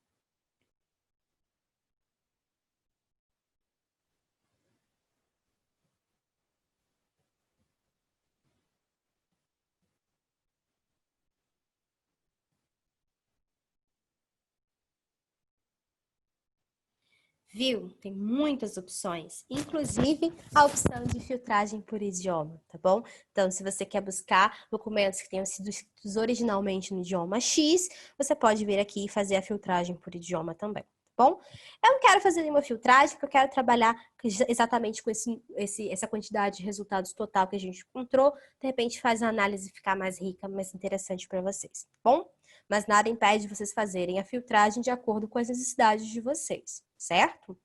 Viu? Tem muitas opções, inclusive a opção de filtragem por idioma, tá bom? Então, se você quer buscar documentos que tenham sido escritos originalmente no idioma X, você pode vir aqui e fazer a filtragem por idioma também, tá bom? Eu não quero fazer nenhuma filtragem, porque eu quero trabalhar exatamente com essa quantidade de resultados total que a gente encontrou. De repente, faz a análise ficar mais rica, mais interessante para vocês, tá bom? Mas nada impede de vocês fazerem a filtragem de acordo com as necessidades de vocês, certo?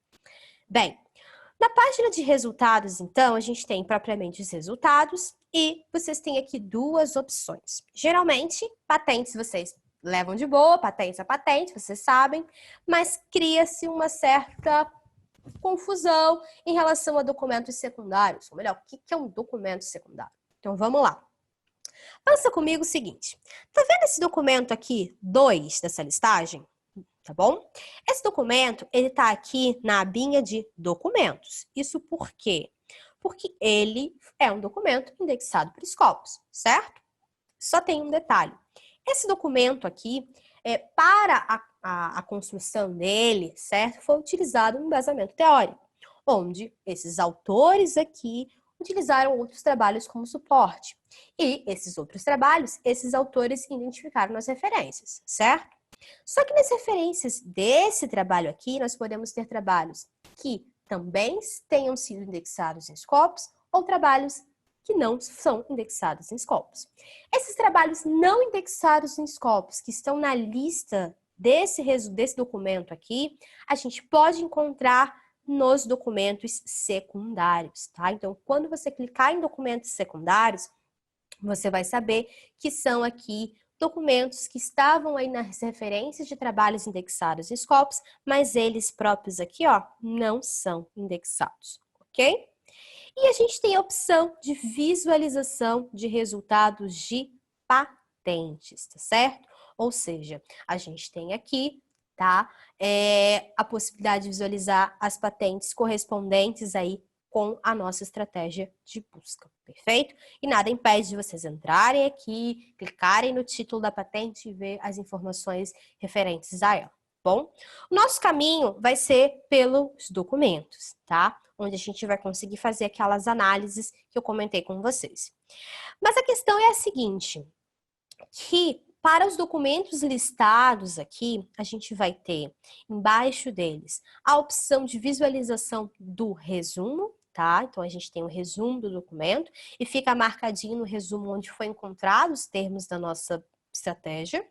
Bem, na página de resultados, então, a gente tem propriamente os resultados e vocês têm aqui duas opções. Geralmente, patentes vocês levam de boa, patente a patente, vocês sabem, mas cria-se uma certa confusão em relação a documentos secundários. Ou melhor, o que é um documento secundário? Então, vamos lá. Pensa comigo o seguinte, tá vendo esse documento aqui, 2 dessa listagem? Tá bom? Esse documento, ele tá aqui na abinha de documentos. Isso por quê? Porque ele é um documento indexado por Scopus, certo? Só tem um detalhe. Esse documento aqui, para a construção dele, certo? Foi utilizado um embasamento teórico, onde esses autores aqui utilizaram outros trabalhos como suporte. E esses outros trabalhos, esses autores identificaram as referências, certo? Só que nas referências desse trabalho aqui, nós podemos ter trabalhos que também tenham sido indexados em Scopus ou trabalhos que não são indexados em Scopus. Esses trabalhos não indexados em Scopus, que estão na lista desse documento aqui, a gente pode encontrar nos documentos secundários, tá? Então, quando você clicar em documentos secundários, você vai saber que são aqui documentos que estavam aí nas referências de trabalhos indexados em Scopus, mas eles próprios aqui, ó, não são indexados, ok? E a gente tem a opção de visualização de resultados de patentes, tá certo? Ou seja, a gente tem aqui, tá, a possibilidade de visualizar as patentes correspondentes aí com a nossa estratégia de busca, perfeito? E nada impede de vocês entrarem aqui, clicarem no título da patente e ver as informações referentes a ela, bom? O nosso caminho vai ser pelos documentos, tá? Onde a gente vai conseguir fazer aquelas análises que eu comentei com vocês. Mas a questão é a seguinte, que para os documentos listados aqui, a gente vai ter embaixo deles a opção de visualização do resumo, tá? Então, a gente tem o resumo do documento e fica marcadinho no resumo onde foi encontrado os termos da nossa estratégia.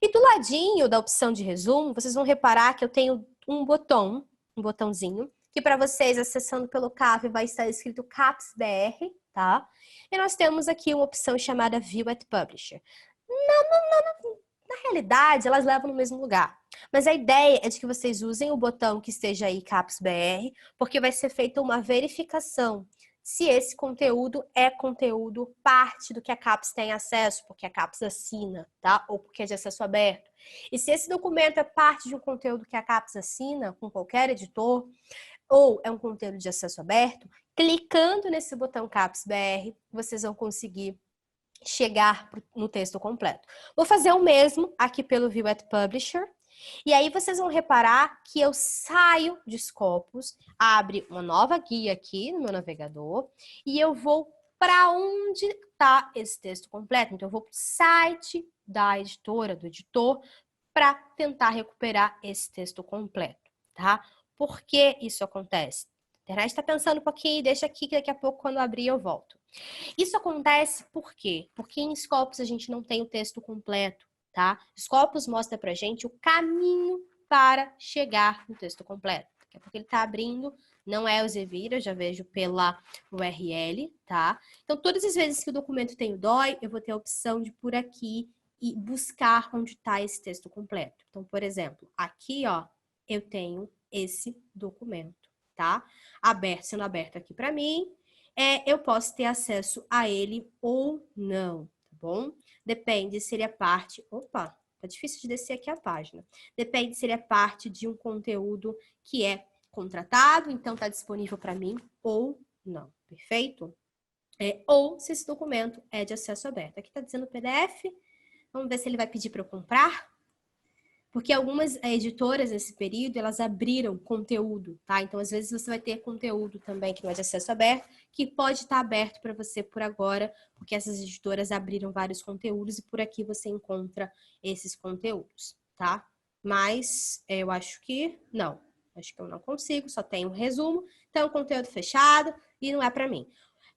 E do ladinho da opção de resumo, vocês vão reparar que eu tenho um botãozinho, que para vocês, acessando pelo CAF, vai estar escrito CAPS BR, tá? E nós temos aqui uma opção chamada View at Publisher. Na realidade, elas levam no mesmo lugar. Mas a ideia é de que vocês usem o botão que esteja aí, CAPS BR, porque vai ser feita uma verificação se esse conteúdo é conteúdo parte do que a CAPES tem acesso, porque a CAPES assina, tá? Ou porque é de acesso aberto. E se esse documento é parte de um conteúdo que a CAPES assina com qualquer editor, ou é um conteúdo de acesso aberto, clicando nesse botão CAPES BR, vocês vão conseguir chegar no texto completo. Vou fazer o mesmo aqui pelo View at Publisher. E aí vocês vão reparar que eu saio de Scopus, abre uma nova guia aqui no meu navegador e eu vou para onde está esse texto completo. Então eu vou para o site da editora, do editor, para tentar recuperar esse texto completo, tá? Por que isso acontece? A internet está pensando um pouquinho, deixa aqui que daqui a pouco, quando eu abrir, eu volto. Isso acontece por quê? Porque em Scopus a gente não tem o texto completo, tá? Scopus mostra pra gente o caminho para chegar no texto completo. Daqui a pouco ele está abrindo, não é o Elsevier, eu já vejo pela URL, tá? Então, todas as vezes que o documento tem o DOI, eu vou ter a opção de por aqui e buscar onde está esse texto completo. Então, por exemplo, aqui, ó, eu tenho esse documento, tá? Sendo aberto aqui para mim, eu posso ter acesso a ele ou não, tá bom? Depende se ele é parte... Opa, tá difícil de descer aqui a página. Depende se ele é parte de um conteúdo que é contratado, então tá disponível para mim ou não, perfeito? Ou se esse documento é de acesso aberto. Aqui tá dizendo PDF, vamos ver se ele vai pedir para eu comprar. Porque algumas editoras nesse período, elas abriram conteúdo, tá? Então, às vezes, você vai ter conteúdo também que não é de acesso aberto, que pode estar aberto para você por agora, porque essas editoras abriram vários conteúdos e por aqui você encontra esses conteúdos, tá? Mas eu acho que não. Acho que eu não consigo, só tem um resumo. Então, conteúdo fechado e não é para mim.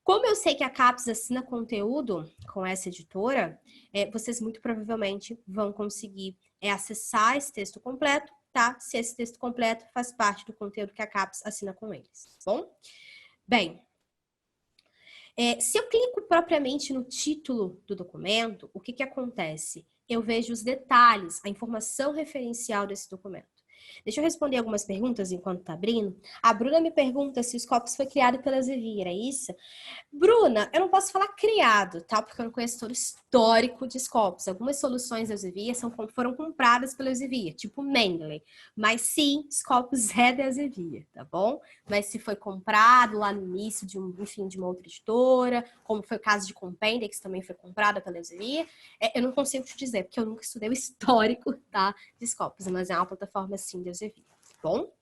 Como eu sei que a CAPES assina conteúdo com essa editora, vocês muito provavelmente vão conseguir acessar esse texto completo, tá? Se esse texto completo faz parte do conteúdo que a CAPES assina com eles, tá bom? Bem, se eu clico propriamente no título do documento, o que que acontece? Eu vejo os detalhes, a informação referencial desse documento. Deixa eu responder algumas perguntas enquanto tá abrindo. A Bruna me pergunta se o Scopus foi criado pela Elsevier, é isso? Bruna, eu não posso falar criado, tá? Porque eu não conheço todo o histórico de Scopus. Algumas soluções da Elsevier foram compradas pela Elsevier, tipo Mendeley. Mas sim, Scopus é da Elsevier, tá bom? Mas se foi comprado lá no início de uma outra editora, como foi o caso de Compendex, que também foi comprada pela Elsevier, eu não consigo te dizer, porque eu nunca estudei o histórico, tá, de Scopus, mas é uma plataforma sim da Elsevier, tá bom?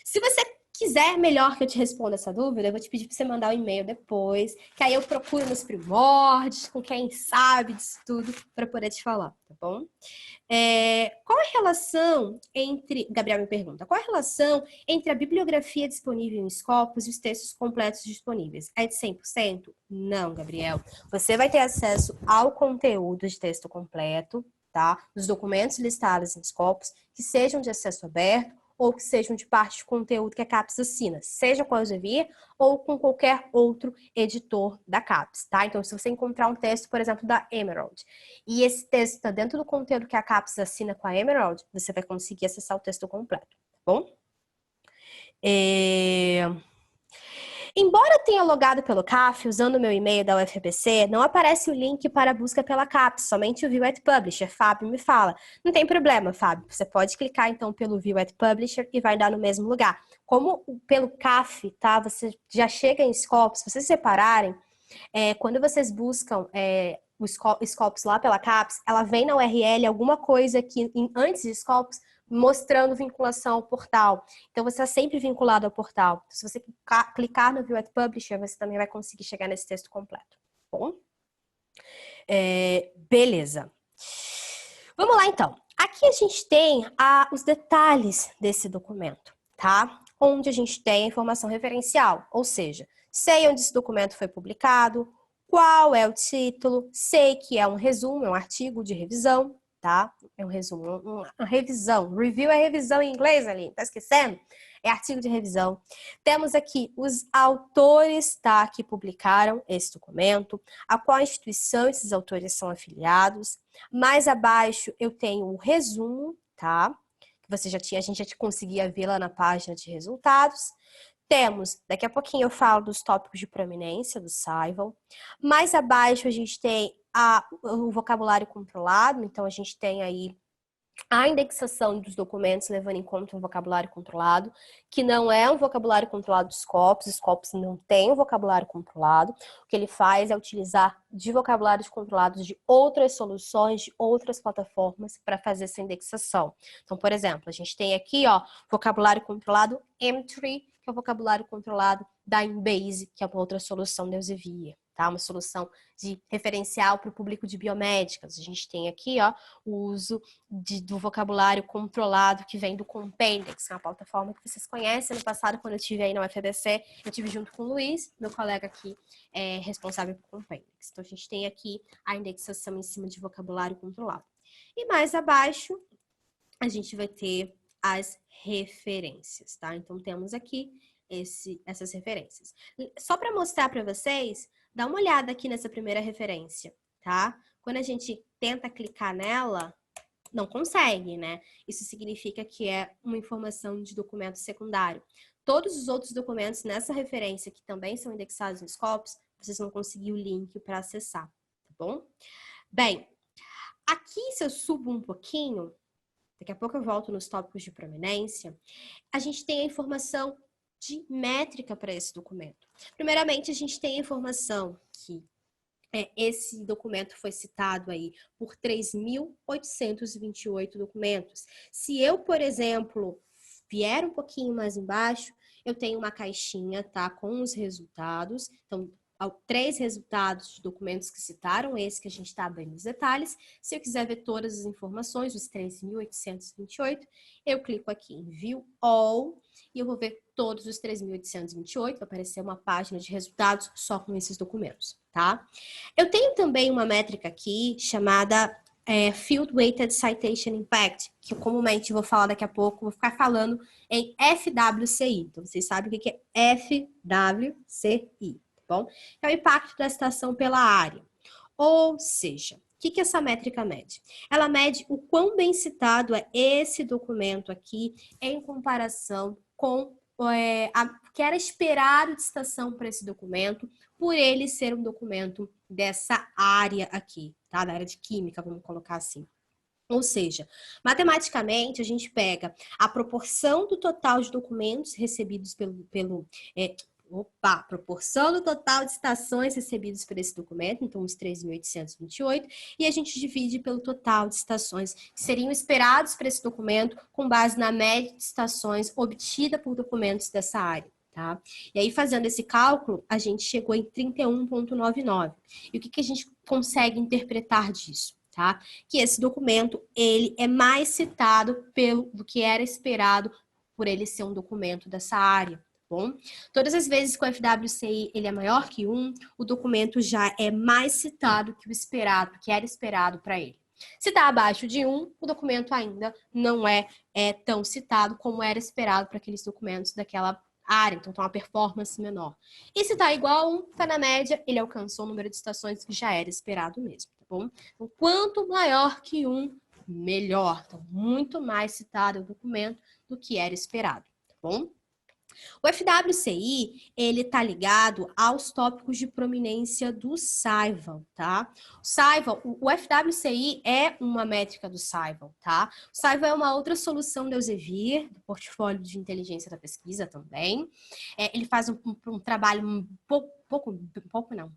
Se você quiser melhor que eu te responda essa dúvida, eu vou te pedir para você mandar um e-mail depois, que aí eu procuro nos primórdios, com quem sabe disso tudo, para poder te falar, tá bom? Qual a relação entre... Gabriel me pergunta, qual a relação entre a bibliografia disponível em Scopus e os textos completos disponíveis? É de 100%? Não, Gabriel. Você vai ter acesso ao conteúdo de texto completo, tá? Dos documentos listados em Scopus, que sejam de acesso aberto, ou que sejam de parte de conteúdo que a CAPES assina, seja com a Elsevier ou com qualquer outro editor da CAPES, tá? Então, se você encontrar um texto, por exemplo, da Emerald, e esse texto está dentro do conteúdo que a CAPES assina com a Emerald, você vai conseguir acessar o texto completo, tá bom? Embora eu tenha logado pelo CAF usando o meu e-mail da UFABC, não aparece o link para a busca pela CAPES, somente o View at Publisher. Fábio me fala. Não tem problema, Fábio. Você pode clicar então pelo View at Publisher e vai dar no mesmo lugar. Como pelo CAF, tá? Você já chega em Scopus, se vocês separarem, quando vocês buscam o Scopus lá pela CAPES, ela vem na URL alguma coisa aqui antes de Scopus, mostrando vinculação ao portal. Então, você está sempre vinculado ao portal. Se você clicar no View at Publisher, você também vai conseguir chegar nesse texto completo. Bom? Beleza. Vamos lá, então. Aqui a gente tem os detalhes desse documento, tá? Onde a gente tem a informação referencial, ou seja, sei onde esse documento foi publicado, qual é o título, sei que é um resumo, é um artigo de revisão, tá? É um resumo, uma revisão. Review é revisão em inglês, ali, tá esquecendo? É artigo de revisão. Temos aqui os autores, tá, que publicaram esse documento, a qual instituição esses autores são afiliados. Mais abaixo eu tenho o resumo, tá? Que a gente já conseguia ver lá na página de resultados. Temos, daqui a pouquinho eu falo dos tópicos de proeminência do Saival. Mais abaixo a gente tem o vocabulário controlado, então a gente tem aí a indexação dos documentos levando em conta um vocabulário controlado, que não é um vocabulário controlado dos Scopus, os Scopus não tem um vocabulário controlado. O que ele faz é utilizar de vocabulários controlados de outras soluções, de outras plataformas para fazer essa indexação. Então, por exemplo, a gente tem aqui, ó, vocabulário controlado M3, que é o vocabulário controlado da Embase, que é uma outra solução da Elsevier, tá? Uma solução de referencial para o público de biomédicas. A gente tem aqui, ó, o uso do vocabulário controlado que vem do Compendex, que é uma plataforma que vocês conhecem. No passado, quando eu estive aí na UFABC, eu estive junto com o Luiz, meu colega aqui responsável por Compendex. Então, a gente tem aqui a indexação em cima de vocabulário controlado. E mais abaixo, a gente vai ter as referências, tá? Então, temos aqui essas referências. Só para mostrar para vocês, dá uma olhada aqui nessa primeira referência, tá? Quando a gente tenta clicar nela, não consegue, né? Isso significa que é uma informação de documento secundário. Todos os outros documentos nessa referência, que também são indexados no Scopus, vocês vão conseguir o link para acessar, tá bom? Bem, aqui se eu subo um pouquinho, daqui a pouco eu volto nos tópicos de proeminência, a gente tem a informação de métrica para esse documento. Primeiramente, a gente tem a informação que esse documento foi citado aí por 3.828 documentos. Se eu, por exemplo, vier um pouquinho mais embaixo, eu tenho uma caixinha, tá, com os resultados. Então, 3 resultados de documentos que citaram esse que a gente está abrindo os detalhes. Se eu quiser ver todas as informações, os 3.828, eu clico aqui em View All e eu vou ver todos os 3.828. Vai aparecer uma página de resultados só com esses documentos, tá? Eu tenho também uma métrica aqui chamada Field Weighted Citation Impact, que eu comumente vou falar daqui a pouco, vou ficar falando em FWCI. Então, vocês sabem o que é FWCI. Bom, é o impacto da citação pela área. Ou seja, o que essa métrica mede? Ela mede o quão bem citado é esse documento aqui em comparação com o que era esperado de citação para esse documento, por ele ser um documento dessa área aqui, tá? Da área de química, vamos colocar assim. Ou seja, matematicamente, a gente pega a proporção do total de documentos recebidos proporção do total de citações recebidas por esse documento, então os 3.828, e a gente divide pelo total de citações que seriam esperados para esse documento com base na média de citações obtida por documentos dessa área, tá? E aí, fazendo esse cálculo, a gente chegou em 31,99. E o que a gente consegue interpretar disso? Tá? Que esse documento, ele é mais citado do que era esperado por ele ser um documento dessa área. Bom, todas as vezes que o FWCI ele é maior que 1, o documento já é mais citado que o esperado, que era esperado para ele. Se está abaixo de 1, o documento ainda não é tão citado como era esperado para aqueles documentos daquela área, então tem uma performance menor. E se está igual a 1, está na média, ele alcançou o número de citações que já era esperado mesmo, tá bom? Então, quanto maior que 1, melhor. Então, muito mais citado o documento do que era esperado, tá bom? O FWCI, ele está ligado aos tópicos de proeminência do Saival, tá? O FWCI é uma métrica do Saival, tá? O Saival é uma outra solução do Elsevier, do portfólio de inteligência da pesquisa também. Ele faz um trabalho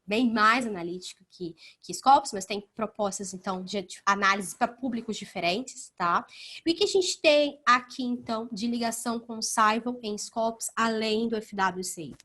bem mais analítico que Scopus, mas tem propostas, então, de análise para públicos diferentes, tá? E o que a gente tem aqui, então, de ligação com o Saival em Scopus, além do FWCI?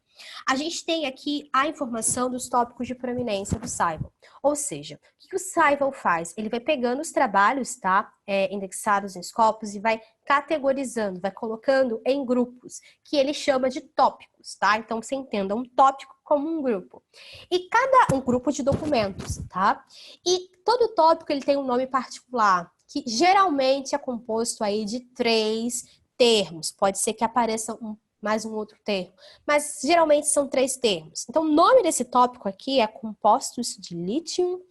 A gente tem aqui a informação dos tópicos de proeminência do Saival. Ou seja, o que o Saival faz? Ele vai pegando os trabalhos, tá? Indexados em Scopus e vai categorizando, vai colocando em grupos, que ele chama de tópicos, tá? Então, você entenda um tópico como um grupo. E um grupo de documentos, tá? E todo tópico ele tem um nome particular, que geralmente é composto aí de 3 termos. Pode ser que apareça mais um outro termo, mas geralmente são 3 termos. Então, o nome desse tópico aqui é compostos de lítio.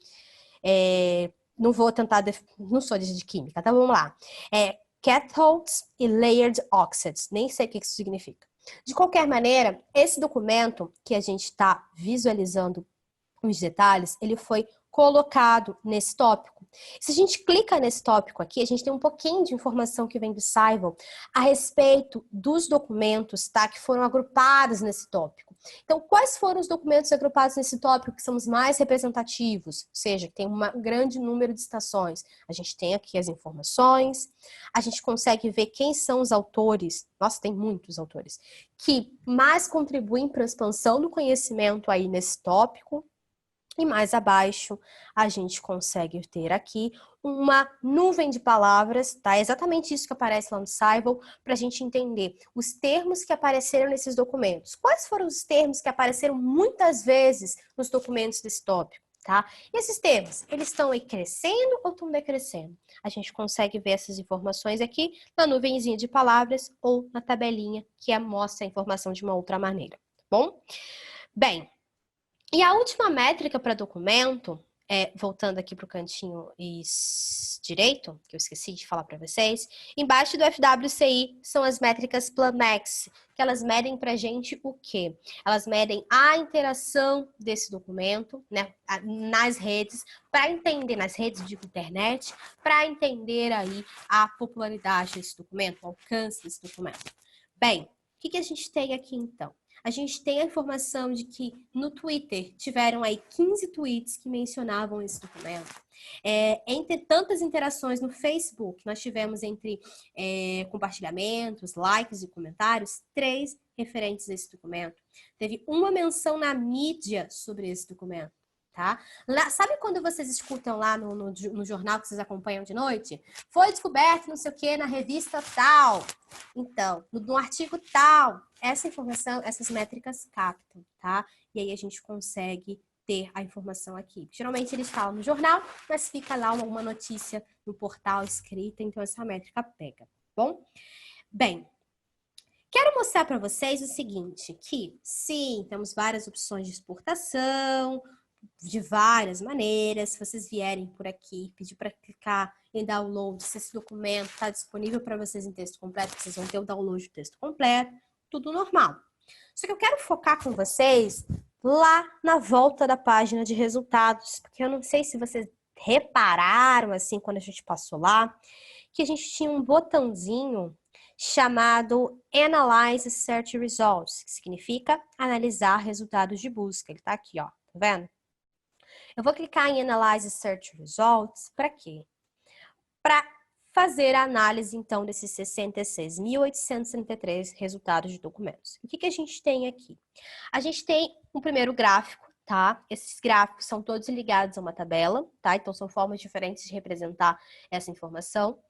Não vou tentar, não sou de química, tá? Vamos lá. Cathodes e layered oxides. Nem sei o que isso significa. De qualquer maneira, esse documento que a gente está visualizando os detalhes, ele foi colocado nesse tópico. Se a gente clica nesse tópico aqui, a gente tem um pouquinho de informação que vem do Saival a respeito dos documentos, tá, que foram agrupados nesse tópico. Então, quais foram os documentos agrupados nesse tópico que são os mais representativos? Ou seja, que tem um grande número de citações. A gente tem aqui as informações, a gente consegue ver quem são os autores, nossa, tem muitos autores, que mais contribuem para a expansão do conhecimento aí nesse tópico. E mais abaixo, a gente consegue ter aqui uma nuvem de palavras, tá? É exatamente isso que aparece lá no Scible, para a gente entender os termos que apareceram nesses documentos. Quais foram os termos que apareceram muitas vezes nos documentos desse tópico, tá? E esses termos, eles estão aí crescendo ou estão decrescendo? A gente consegue ver essas informações aqui na nuvenzinha de palavras ou na tabelinha que mostra a informação de uma outra maneira, tá bom? Bem, e a última métrica para documento, voltando aqui para o cantinho direito, que eu esqueci de falar para vocês, embaixo do FWCI são as métricas Planex, que elas medem para a gente o quê? Elas medem a interação desse documento, né, nas redes, para entender, nas redes de internet, para entender aí a popularidade desse documento, o alcance desse documento. Bem, o que a gente tem aqui então? A gente tem a informação de que no Twitter tiveram aí 15 tweets que mencionavam esse documento. Entre tantas interações no Facebook, nós tivemos entre compartilhamentos, likes e comentários, 3 referentes a esse documento. Teve uma menção na mídia sobre esse documento. Tá? Lá, sabe quando vocês escutam lá no jornal que vocês acompanham de noite? Foi descoberto não sei o que na revista tal. Então, no artigo tal, essa informação, essas métricas captam, tá? E aí a gente consegue ter a informação aqui. Geralmente eles falam no jornal, mas fica lá uma notícia no portal escrita, então essa métrica pega, bom? Bem, quero mostrar para vocês o seguinte, que sim, temos várias opções de exportação, de várias maneiras. Se vocês vierem por aqui, pedir para clicar em download, se esse documento está disponível para vocês em texto completo, vocês vão ter o download do texto completo, tudo normal. Só que eu quero focar com vocês lá na volta da página de resultados, porque eu não sei se vocês repararam, assim, quando a gente passou lá, que a gente tinha um botãozinho chamado Analyze Search Results, que significa analisar resultados de busca. Ele está aqui, ó, tá vendo? Eu vou clicar em Analyze Search Results, para quê? Para fazer a análise, então, desses 66.833 resultados de documentos. O que a gente tem aqui? A gente tem um primeiro gráfico, tá? Esses gráficos são todos ligados a uma tabela, tá? Então, são formas diferentes de representar essa informação.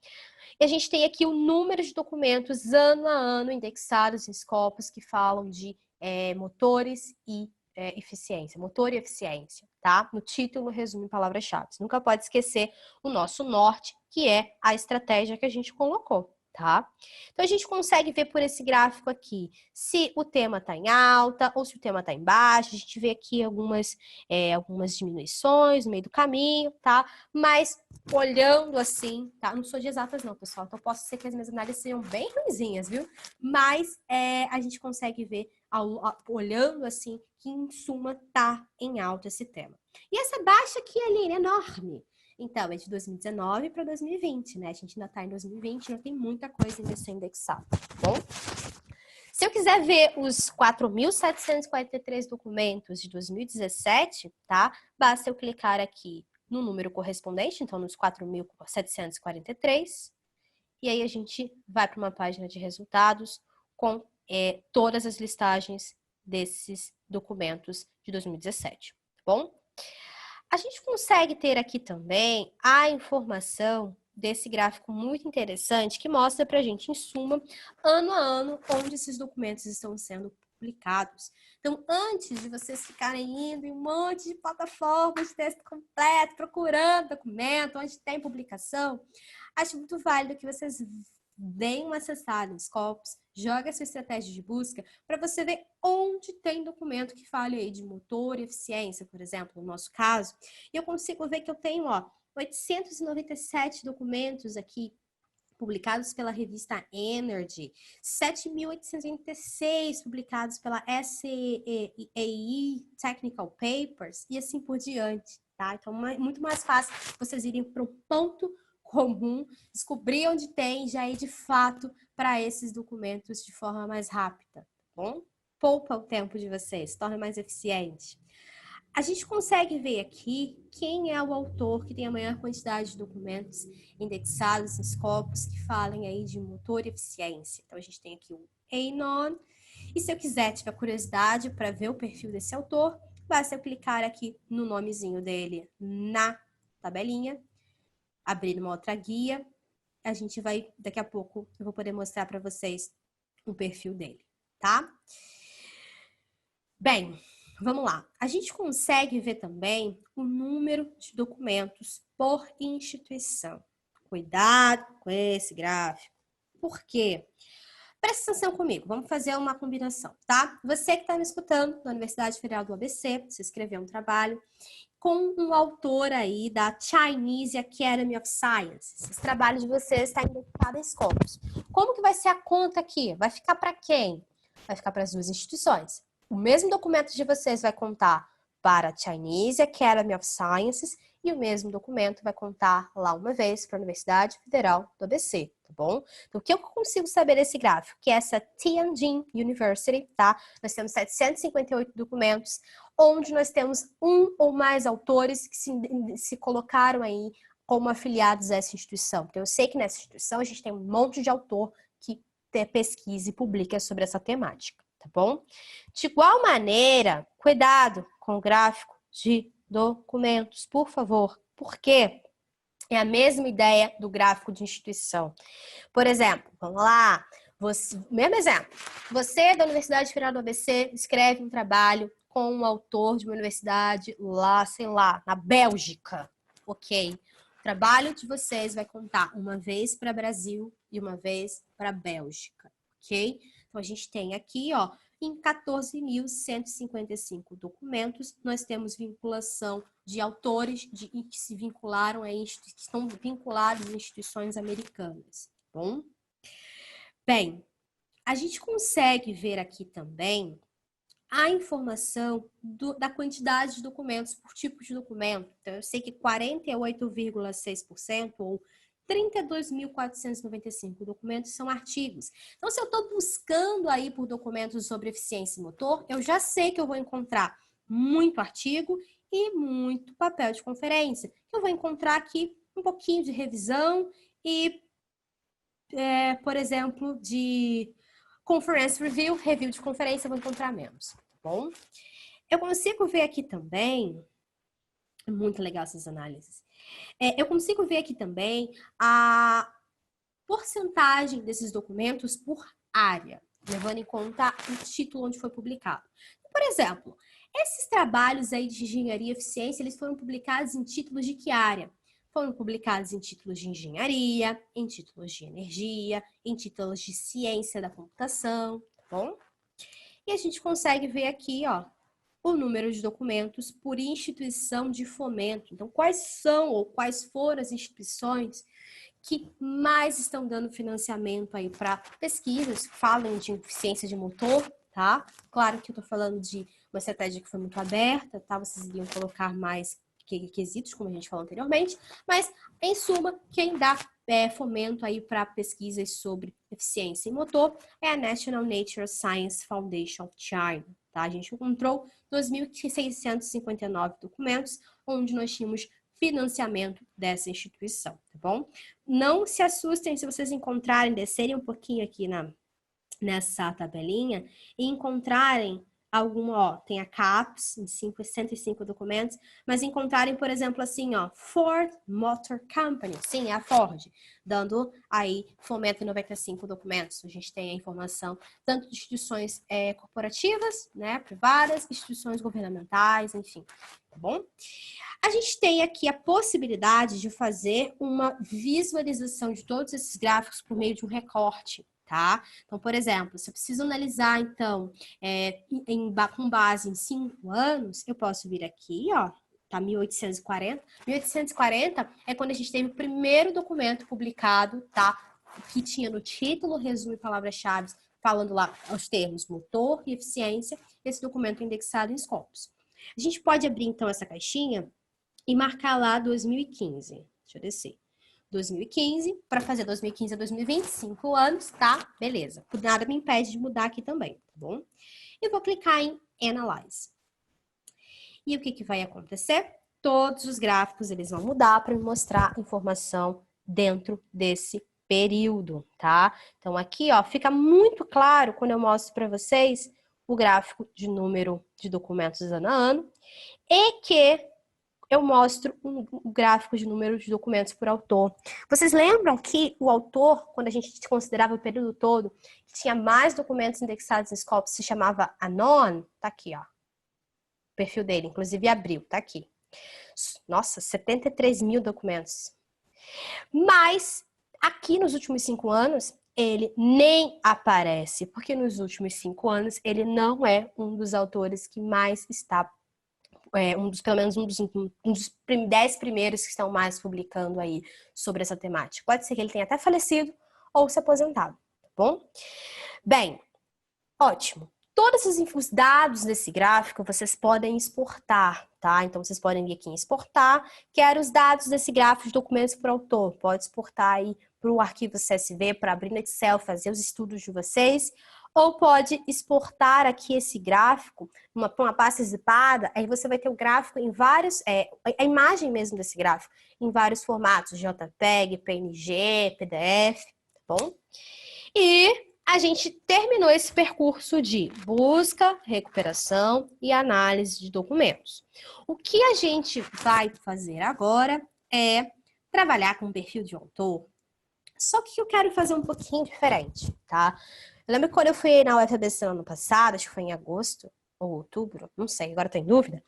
E a gente tem aqui o número de documentos ano a ano indexados em Scopus que falam de motores e eficiência, motor e eficiência, tá? No título, resumo em palavras-chave. Nunca pode esquecer o nosso norte, que é a estratégia que a gente colocou, tá? Então, a gente consegue ver por esse gráfico aqui se o tema está em alta ou se o tema está em baixa. A gente vê aqui algumas diminuições no meio do caminho, tá? Mas, olhando assim, tá? Não sou de exatas não, pessoal. Então, posso ser que as minhas análises sejam bem ruinzinhas, viu? Mas a gente consegue ver, olhando assim, que em suma tá em alta esse tema. E essa baixa aqui, Aline, é enorme. Então, é de 2019 para 2020, né? A gente ainda está em 2020, ainda tem muita coisa ainda ser indexada, tá bom? Se eu quiser ver os 4.743 documentos de 2017, tá? Basta eu clicar aqui no número correspondente, então nos 4.743, e aí a gente vai para uma página de resultados com todas as listagens desses documentos de 2017, tá bom? A gente consegue ter aqui também a informação desse gráfico muito interessante que mostra para a gente, em suma, ano a ano, onde esses documentos estão sendo publicados. Então, antes de vocês ficarem indo em um monte de plataformas de texto completo, procurando documento, onde tem publicação, acho muito válido que vocês deem uma acessada em Scopus, joga a sua estratégia de busca para você ver onde tem documento que fale aí de motor e eficiência, por exemplo, no nosso caso. E eu consigo ver que eu tenho, 897 documentos aqui publicados pela revista Energy, 7.886 publicados pela SEAE Technical Papers e assim por diante, tá? Então, muito mais fácil vocês irem para um ponto comum, descobrir onde tem, já ir de fato para esses documentos de forma mais rápida, tá bom? Poupa o tempo de vocês, torna mais eficiente. A gente consegue ver aqui quem é o autor que tem a maior quantidade de documentos indexados em Scopus que falem aí de motor e eficiência. Então, a gente tem aqui o Anon. E se eu tiver curiosidade para ver o perfil desse autor, basta eu clicar aqui no nomezinho dele na tabelinha, abrir uma outra guia. A gente vai, daqui a pouco, eu vou poder mostrar para vocês o perfil dele, tá? Bem, vamos lá. A gente consegue ver também o número de documentos por instituição. Cuidado com esse gráfico. Por quê? Presta atenção comigo, vamos fazer uma combinação, tá? Você que está me escutando da Universidade Federal do ABC, você escreveu um trabalho com um autor aí da Chinese Academy of Sciences. Esse trabalho de vocês está indexado em Scopus. Como que vai ser a conta aqui? Vai ficar para quem? Vai ficar para as duas instituições. O mesmo documento de vocês vai contar para a Chinese Academy of Sciences e o mesmo documento vai contar lá uma vez para a Universidade Federal do ABC, tá bom? Então, o que eu consigo saber desse gráfico? Que essa Tianjin University, tá? Nós temos 758 documentos, onde nós temos um ou mais autores que se colocaram aí como afiliados a essa instituição. Então, eu sei que nessa instituição a gente tem um monte de autor que pesquisa e publica sobre essa temática, tá bom? De igual maneira, cuidado com o gráfico de documentos, por favor, porque é a mesma ideia do gráfico de instituição. Por exemplo, vamos lá, mesmo exemplo, você da Universidade Federal do ABC escreve um trabalho com um autor de uma universidade lá, sei lá, na Bélgica, ok? O trabalho de vocês vai contar uma vez para Brasil e uma vez para Bélgica, ok? Então, a gente tem aqui, ó, em 14.155 documentos, nós temos vinculação de autores que se vincularam que estão vinculados a instituições americanas, tá bom? Bem, a gente consegue ver aqui também a informação da quantidade de documentos por tipo de documento. Então, eu sei que 48,6% ou 32.495 documentos são artigos. Então, se eu estou buscando aí por documentos sobre eficiência motor, eu já sei que eu vou encontrar muito artigo e muito papel de conferência. Eu vou encontrar aqui um pouquinho de revisão e, por exemplo, de conference review de conferência, eu vou encontrar menos, tá bom? Eu consigo ver aqui também, é muito legal essas análises, eu consigo ver aqui também a porcentagem desses documentos por área, levando em conta o título onde foi publicado. Por exemplo, esses trabalhos aí de engenharia e eficiência, eles foram publicados em títulos de que área? Foram publicados em títulos de engenharia, em títulos de energia, em títulos de ciência da computação, tá bom? E a gente consegue ver aqui, ó, o número de documentos por instituição de fomento. Então, quais são ou quais foram as instituições que mais estão dando financiamento aí para pesquisas, falam de eficiência de motor, tá? Claro que eu tô falando de uma estratégia que foi muito aberta, tá? Vocês iriam colocar mais requisitos, como a gente falou anteriormente, mas, em suma, quem dá fomento aí para pesquisas sobre eficiência em motor é a National Nature Science Foundation of China, tá? A gente encontrou 2.659 documentos, onde nós tínhamos financiamento dessa instituição, tá bom? Não se assustem se vocês encontrarem, descerem um pouquinho aqui nessa tabelinha e encontrarem alguma, ó, tem a CAPES, em 105 documentos, mas encontrarem, por exemplo, assim, ó, Ford Motor Company, sim, é a Ford, dando aí fomento em 95 documentos. A gente tem a informação tanto de instituições corporativas, né, privadas, instituições governamentais, enfim, tá bom? A gente tem aqui a possibilidade de fazer uma visualização de todos esses gráficos por meio de um recorte, tá? Então, por exemplo, se eu preciso analisar, então, com base em 5 anos, eu posso vir aqui, ó, tá 1840. 1840 é quando a gente teve o primeiro documento publicado, tá? Que tinha no título, resumo e palavras-chave, falando lá os termos motor e eficiência, esse documento é indexado em Scopus. A gente pode abrir, então, essa caixinha e marcar lá 2015. Deixa eu descer. 2015, para fazer 2015 a 2020, 5 anos, tá? Beleza. Nada me impede de mudar aqui também, tá bom? Eu vou clicar em Analyze. E o que vai acontecer? Todos os gráficos, eles vão mudar para me mostrar informação dentro desse período, tá? Então, aqui, ó, fica muito claro quando eu mostro para vocês o gráfico de número de documentos ano a ano e que eu mostro o gráfico de número de documentos por autor. Vocês lembram que o autor, quando a gente considerava o período todo, que tinha mais documentos indexados em Scopus, se chamava Anon? Tá aqui, ó. O perfil dele, inclusive abril, tá aqui. Nossa, 73 mil documentos. Mas, aqui nos últimos 5 anos, ele nem aparece, porque nos últimos 5 anos ele não é um dos autores que mais está, pelo menos um dos 10 primeiros que estão mais publicando aí sobre essa temática. Pode ser que ele tenha até falecido ou se aposentado, tá bom? Bem, ótimo. Todos os dados desse gráfico vocês podem exportar, tá? Então, vocês podem vir aqui em exportar. Quero os dados desse gráfico de documentos por autor. Pode exportar aí para o arquivo CSV, para abrir no Excel, fazer os estudos de vocês. Ou pode exportar aqui esse gráfico para uma pasta zipada. Aí você vai ter o gráfico em vários, a imagem mesmo desse gráfico, em vários formatos, JPEG, PNG, PDF, tá bom? E a gente terminou esse percurso de busca, recuperação e análise de documentos. O que a gente vai fazer agora é trabalhar com o perfil de autor, só que eu quero fazer um pouquinho diferente, tá? Eu lembro que quando eu fui na UFABC no ano passado, acho que foi em agosto ou outubro, não sei, agora tô em dúvida,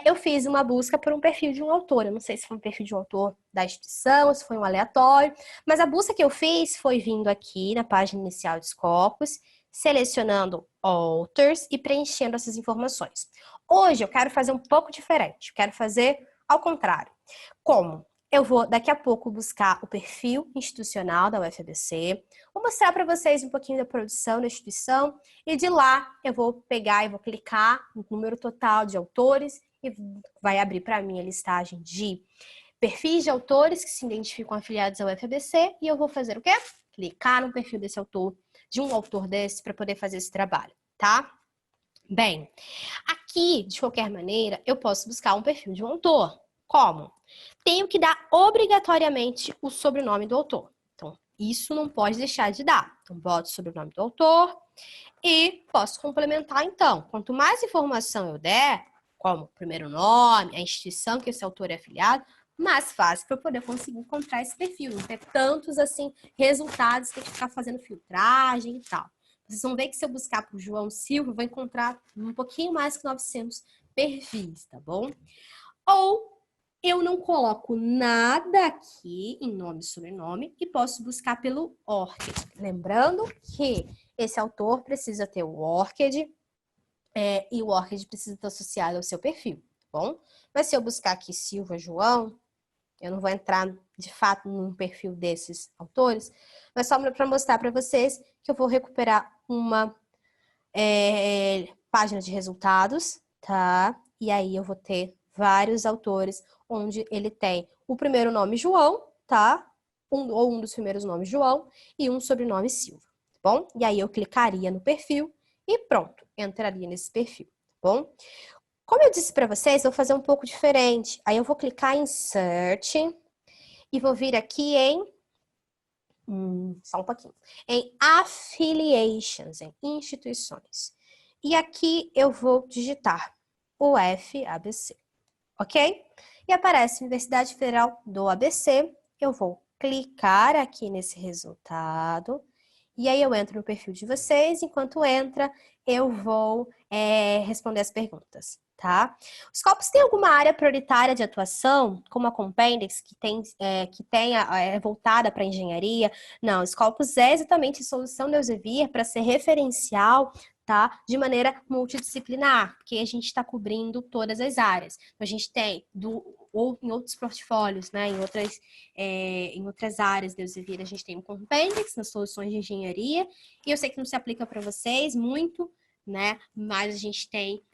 eu fiz uma busca por um perfil de um autor. Eu não sei se foi um perfil de um autor da instituição, se foi um aleatório, mas a busca que eu fiz foi vindo aqui na página inicial de Scopus, selecionando authors e preenchendo essas informações. Hoje eu quero fazer um pouco diferente, quero fazer ao contrário. Como? Eu vou daqui a pouco buscar o perfil institucional da UFABC, vou mostrar para vocês um pouquinho da produção da instituição e de lá eu vou pegar e vou clicar no número total de autores e vai abrir para mim a listagem de perfis de autores que se identificam afiliados ao UFABC e eu vou fazer o quê? Clicar no perfil desse autor, de um autor desse, para poder fazer esse trabalho, tá? Bem, aqui, de qualquer maneira, eu posso buscar um perfil de um autor. Como? Tenho que dar obrigatoriamente o sobrenome do autor. Então, isso não pode deixar de dar. Então, boto o sobrenome do autor e posso complementar, então. Quanto mais informação eu der, como o primeiro nome, a instituição que esse autor é afiliado, mais fácil para eu poder conseguir encontrar esse perfil. Não ter tantos, assim, resultados, ter que ficar fazendo filtragem e tal. Vocês vão ver que se eu buscar por João Silva, eu vou encontrar um pouquinho mais que 900 perfis, tá bom? Ou eu não coloco nada aqui em nome e sobrenome e posso buscar pelo ORCID. Lembrando que esse autor precisa ter o ORCID e o ORCID precisa estar associado ao seu perfil, tá bom? Mas se eu buscar aqui Silva João, eu não vou entrar de fato num perfil desses autores, mas só para mostrar para vocês que eu vou recuperar uma página de resultados, tá? E aí eu vou ter vários autores onde ele tem o primeiro nome João, tá? Um dos primeiros nomes João e um sobrenome Silva, tá bom? E aí eu clicaria no perfil e pronto, entraria nesse perfil, tá bom? Como eu disse para vocês, eu vou fazer um pouco diferente. Aí eu vou clicar em Search e vou vir aqui em só um pouquinho. Em Affiliations, em instituições. E aqui eu vou digitar UFABC, ok? E aparece Universidade Federal do ABC. Eu vou clicar aqui nesse resultado. E aí eu entro no perfil de vocês. Enquanto entra, eu vou responder as perguntas, tá? Os Scopus tem alguma área prioritária de atuação, como a Compendex, que tenha voltada para engenharia? Não, o Scopus é exatamente a solução do Elsevier para ser referencial, tá? De maneira multidisciplinar, porque a gente está cobrindo todas as áreas. Então, a gente tem, ou em outros portfólios, né? Em outras áreas do Elsevier, a gente tem o Compendex nas soluções de engenharia, e eu sei que não se aplica para vocês muito, né? Mas a gente tem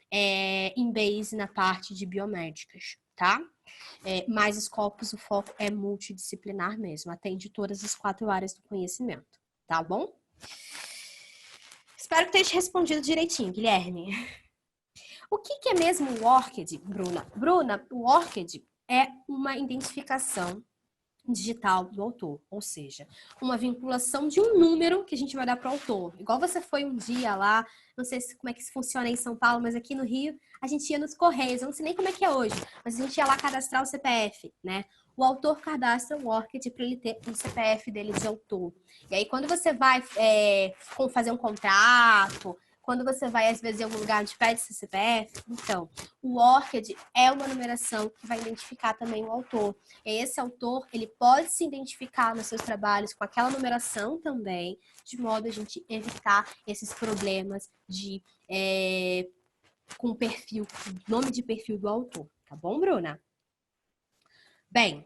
Embase na parte de biomédicas, tá? Mas Scopus, o foco é multidisciplinar mesmo, atende todas as 4 áreas do conhecimento, tá bom? Espero que tenha te respondido direitinho, Guilherme. O que é mesmo o ORCID, Bruna? Bruna, o ORCID é uma identificação digital do autor, ou seja, uma vinculação de um número que a gente vai dar para o autor. Igual você foi um dia lá, não sei como é que funciona aí em São Paulo, mas aqui no Rio a gente ia nos Correios, eu não sei nem como é que é hoje, mas a gente ia lá cadastrar o CPF, né? O autor cadastra um ORCID para ele ter um CPF dele de autor. E aí quando você vai fazer um contrato, quando você vai, às vezes, em algum lugar onde pede seu CPF, então, o ORCID é uma numeração que vai identificar também o autor. E esse autor, ele pode se identificar nos seus trabalhos com aquela numeração também, de modo a gente evitar esses problemas de com o perfil, nome de perfil do autor. Tá bom, Bruna? Bem,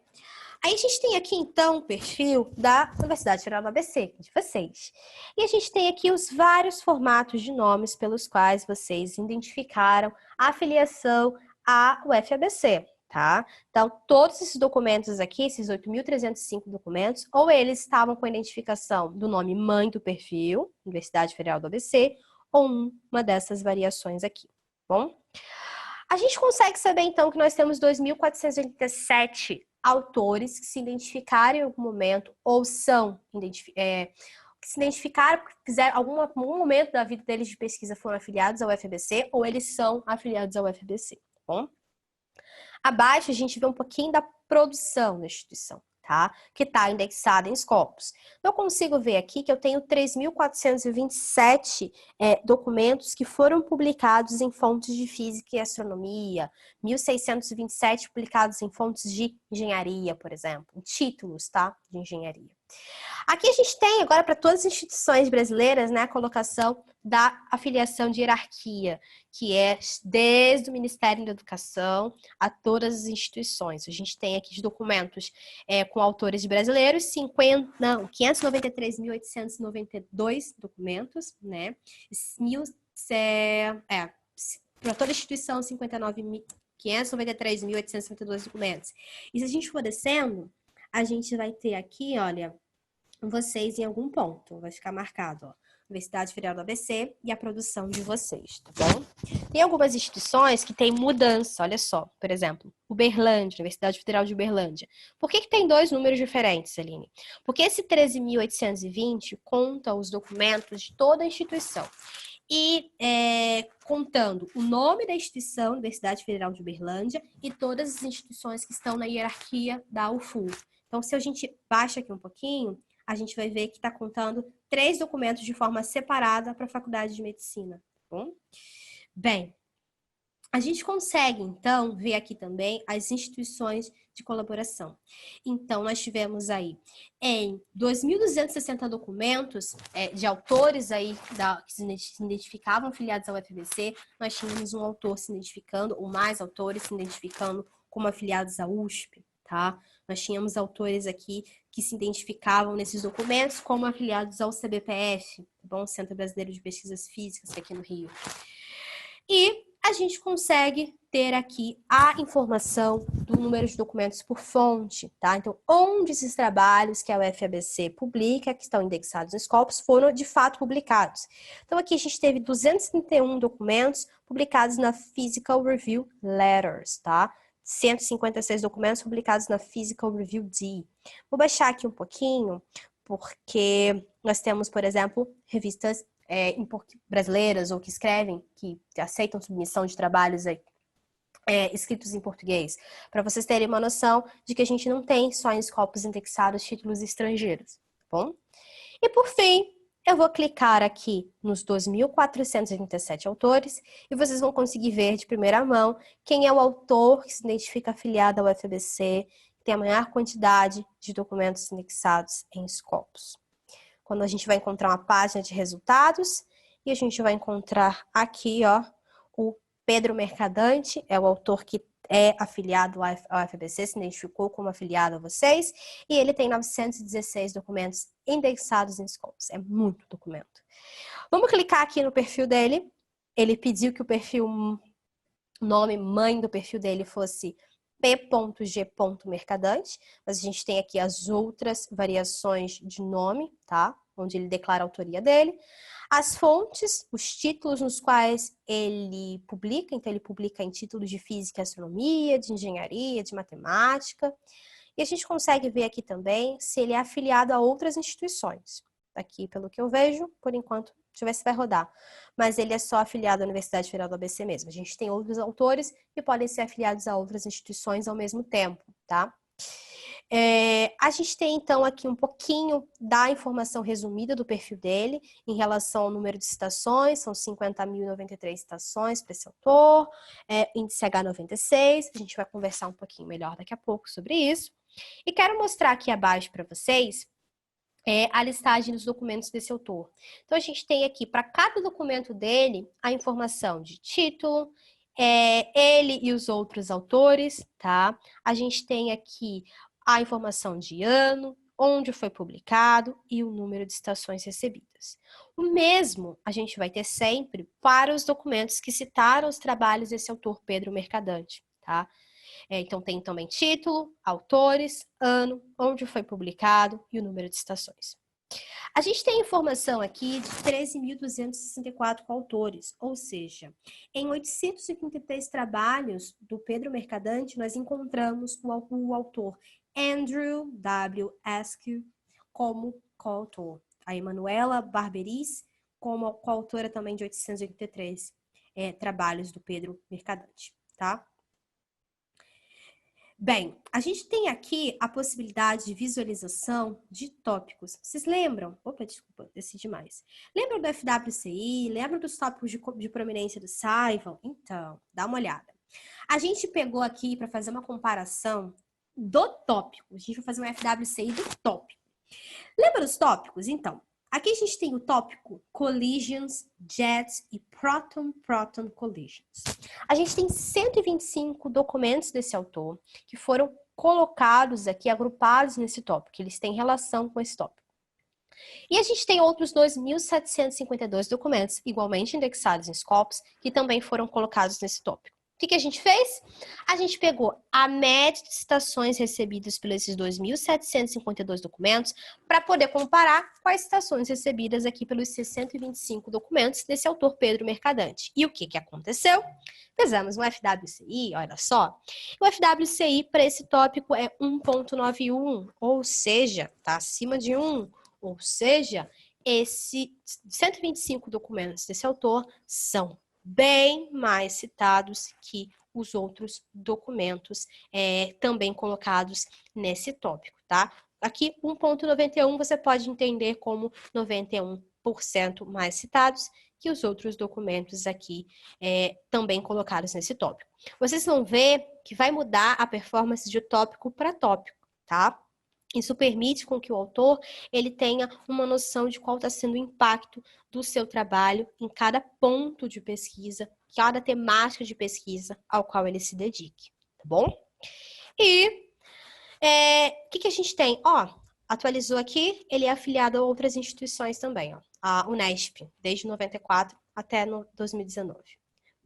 aí a gente tem aqui, então, o perfil da Universidade Federal do ABC, de vocês. E a gente tem aqui os vários formatos de nomes pelos quais vocês identificaram a afiliação à UFABC, tá? Então, todos esses documentos aqui, esses 8.305 documentos, ou eles estavam com a identificação do nome mãe do perfil, Universidade Federal do ABC, ou uma dessas variações aqui, bom? A gente consegue saber, então, que nós temos 2.487 autores que se identificaram em algum momento ou são que se identificaram, fizeram algum momento da vida deles de pesquisa foram afiliados ao UFABC ou eles são afiliados ao UFABC, tá bom? Abaixo a gente vê um pouquinho da produção da instituição, tá? Que está indexada em Scopus. Eu consigo ver aqui que eu tenho 3.427 documentos que foram publicados em fontes de física e astronomia, 1.627 publicados em fontes de engenharia, por exemplo, em títulos, tá? De engenharia. Aqui a gente tem agora para todas as instituições brasileiras, né, a colocação da afiliação de hierarquia, que é desde o Ministério da Educação a todas as instituições. A gente tem aqui os documentos com autores brasileiros, 593.892 documentos, né? Para toda a instituição, 593.852 documentos. E se a gente for descendo, a gente vai ter aqui, olha, vocês em algum ponto. Vai ficar marcado, ó. Universidade Federal do ABC e a produção de vocês, tá bom? Tem algumas instituições que têm mudança, olha só. Por exemplo, Uberlândia, Universidade Federal de Uberlândia. Por que tem dois números diferentes, Aline? Porque esse 13.820 conta os documentos de toda a instituição. E contando o nome da instituição, Universidade Federal de Uberlândia, e todas as instituições que estão na hierarquia da UFU. Então, se a gente baixa aqui um pouquinho, a gente vai ver que está contando 3 documentos de forma separada para a Faculdade de Medicina, tá bom? Bem, a gente consegue, então, ver aqui também as instituições de colaboração. Então, nós tivemos aí em 2.260 documentos de autores aí que se identificavam afiliados ao UFABC, nós tínhamos um autor se identificando, ou mais autores se identificando como afiliados à USP, tá? Nós tínhamos autores aqui que se identificavam nesses documentos como afiliados ao CBPF, tá bom? Centro Brasileiro de Pesquisas Físicas, aqui no Rio. E a gente consegue ter aqui a informação do número de documentos por fonte, tá? Então, onde esses trabalhos que a UFABC publica, que estão indexados nos Scopus, foram de fato publicados. Então, aqui a gente teve 231 documentos publicados na Physical Review Letters, tá? 156 documentos publicados na Physical Review D. Vou baixar aqui um pouquinho, porque nós temos, por exemplo, revistas brasileiras ou que escrevem, que aceitam submissão de trabalhos escritos em português, para vocês terem uma noção de que a gente não tem só em Scopus indexados títulos estrangeiros, tá bom? E por fim, eu vou clicar aqui nos 2.437 autores e vocês vão conseguir ver de primeira mão quem é o autor que se identifica afiliado ao UFABC, que tem a maior quantidade de documentos indexados em Scopus. Quando a gente vai encontrar uma página de resultados e a gente vai encontrar aqui, ó, o Pedro Mercadante, é o autor que é afiliado ao UFABC, se identificou como afiliado a vocês, e ele tem 916 documentos indexados em Scopus. É muito documento. Vamos clicar aqui no perfil dele. Ele pediu que o perfil, nome mãe do perfil dele fosse p.g.mercadante, mas a gente tem aqui as outras variações de nome, tá? Onde ele declara a autoria dele. As fontes, os títulos nos quais ele publica, então ele publica em títulos de física e astronomia, de engenharia, de matemática. E a gente consegue ver aqui também se ele é afiliado a outras instituições. Aqui, pelo que eu vejo, por enquanto, deixa eu ver se vai rodar. Mas ele é só afiliado à Universidade Federal do ABC mesmo. A gente tem outros autores que podem ser afiliados a outras instituições ao mesmo tempo, tá? A gente tem, então, aqui um pouquinho da informação resumida do perfil dele em relação ao número de citações, são 50.093 citações para esse autor, índice H96, a gente vai conversar um pouquinho melhor daqui a pouco sobre isso. E quero mostrar aqui abaixo para vocês a listagem dos documentos desse autor. Então, a gente tem aqui, para cada documento dele, a informação de título, ele e os outros autores, tá? A gente tem aqui a informação de ano, onde foi publicado e o número de citações recebidas. O mesmo a gente vai ter sempre para os documentos que citaram os trabalhos desse autor Pedro Mercadante, tá? Então, tem também título, autores, ano, onde foi publicado e o número de citações. A gente tem informação aqui de 13.264 coautores, ou seja, em 833 trabalhos do Pedro Mercadante, nós encontramos o autor Andrew W. Askew como coautor, a Emanuela Barberis como coautora também de 883 trabalhos do Pedro Mercadante, tá? Bem, a gente tem aqui a possibilidade de visualização de tópicos. Vocês lembram? Opa, desculpa, desci demais. Lembram do FWCI? Lembram dos tópicos de prominência do Saivon? Então, dá uma olhada. A gente pegou aqui para fazer uma comparação do tópico. A gente vai fazer um FWCI do tópico. Lembra dos tópicos? Então, aqui a gente tem o tópico Collisions, Jets e Proton-Proton Collisions. A gente tem 125 documentos desse autor que foram colocados aqui, agrupados nesse tópico, eles têm relação com esse tópico. E a gente tem outros 2.752 documentos, igualmente indexados em Scopus, que também foram colocados nesse tópico. O que a gente fez? A gente pegou a média de citações recebidas por esses 2.752 documentos para poder comparar com as citações recebidas aqui pelos 625 documentos desse autor Pedro Mercadante. E o que aconteceu? Fizemos um FWCI, olha só. O FWCI para esse tópico é 1.91, ou seja, está acima de 1. Ou seja, esses 125 documentos desse autor são bem mais citados que os outros documentos também colocados nesse tópico, tá? Aqui, 1.91 você pode entender como 91% mais citados que os outros documentos aqui também colocados nesse tópico. Vocês vão ver que vai mudar a performance de tópico para tópico, tá? Isso permite com que o autor ele tenha uma noção de qual está sendo o impacto do seu trabalho em cada ponto de pesquisa, cada temática de pesquisa ao qual ele se dedique, tá bom? E o que a gente tem? Atualizou aqui, ele é afiliado a outras instituições também, a Unesp, desde 94 até 2019.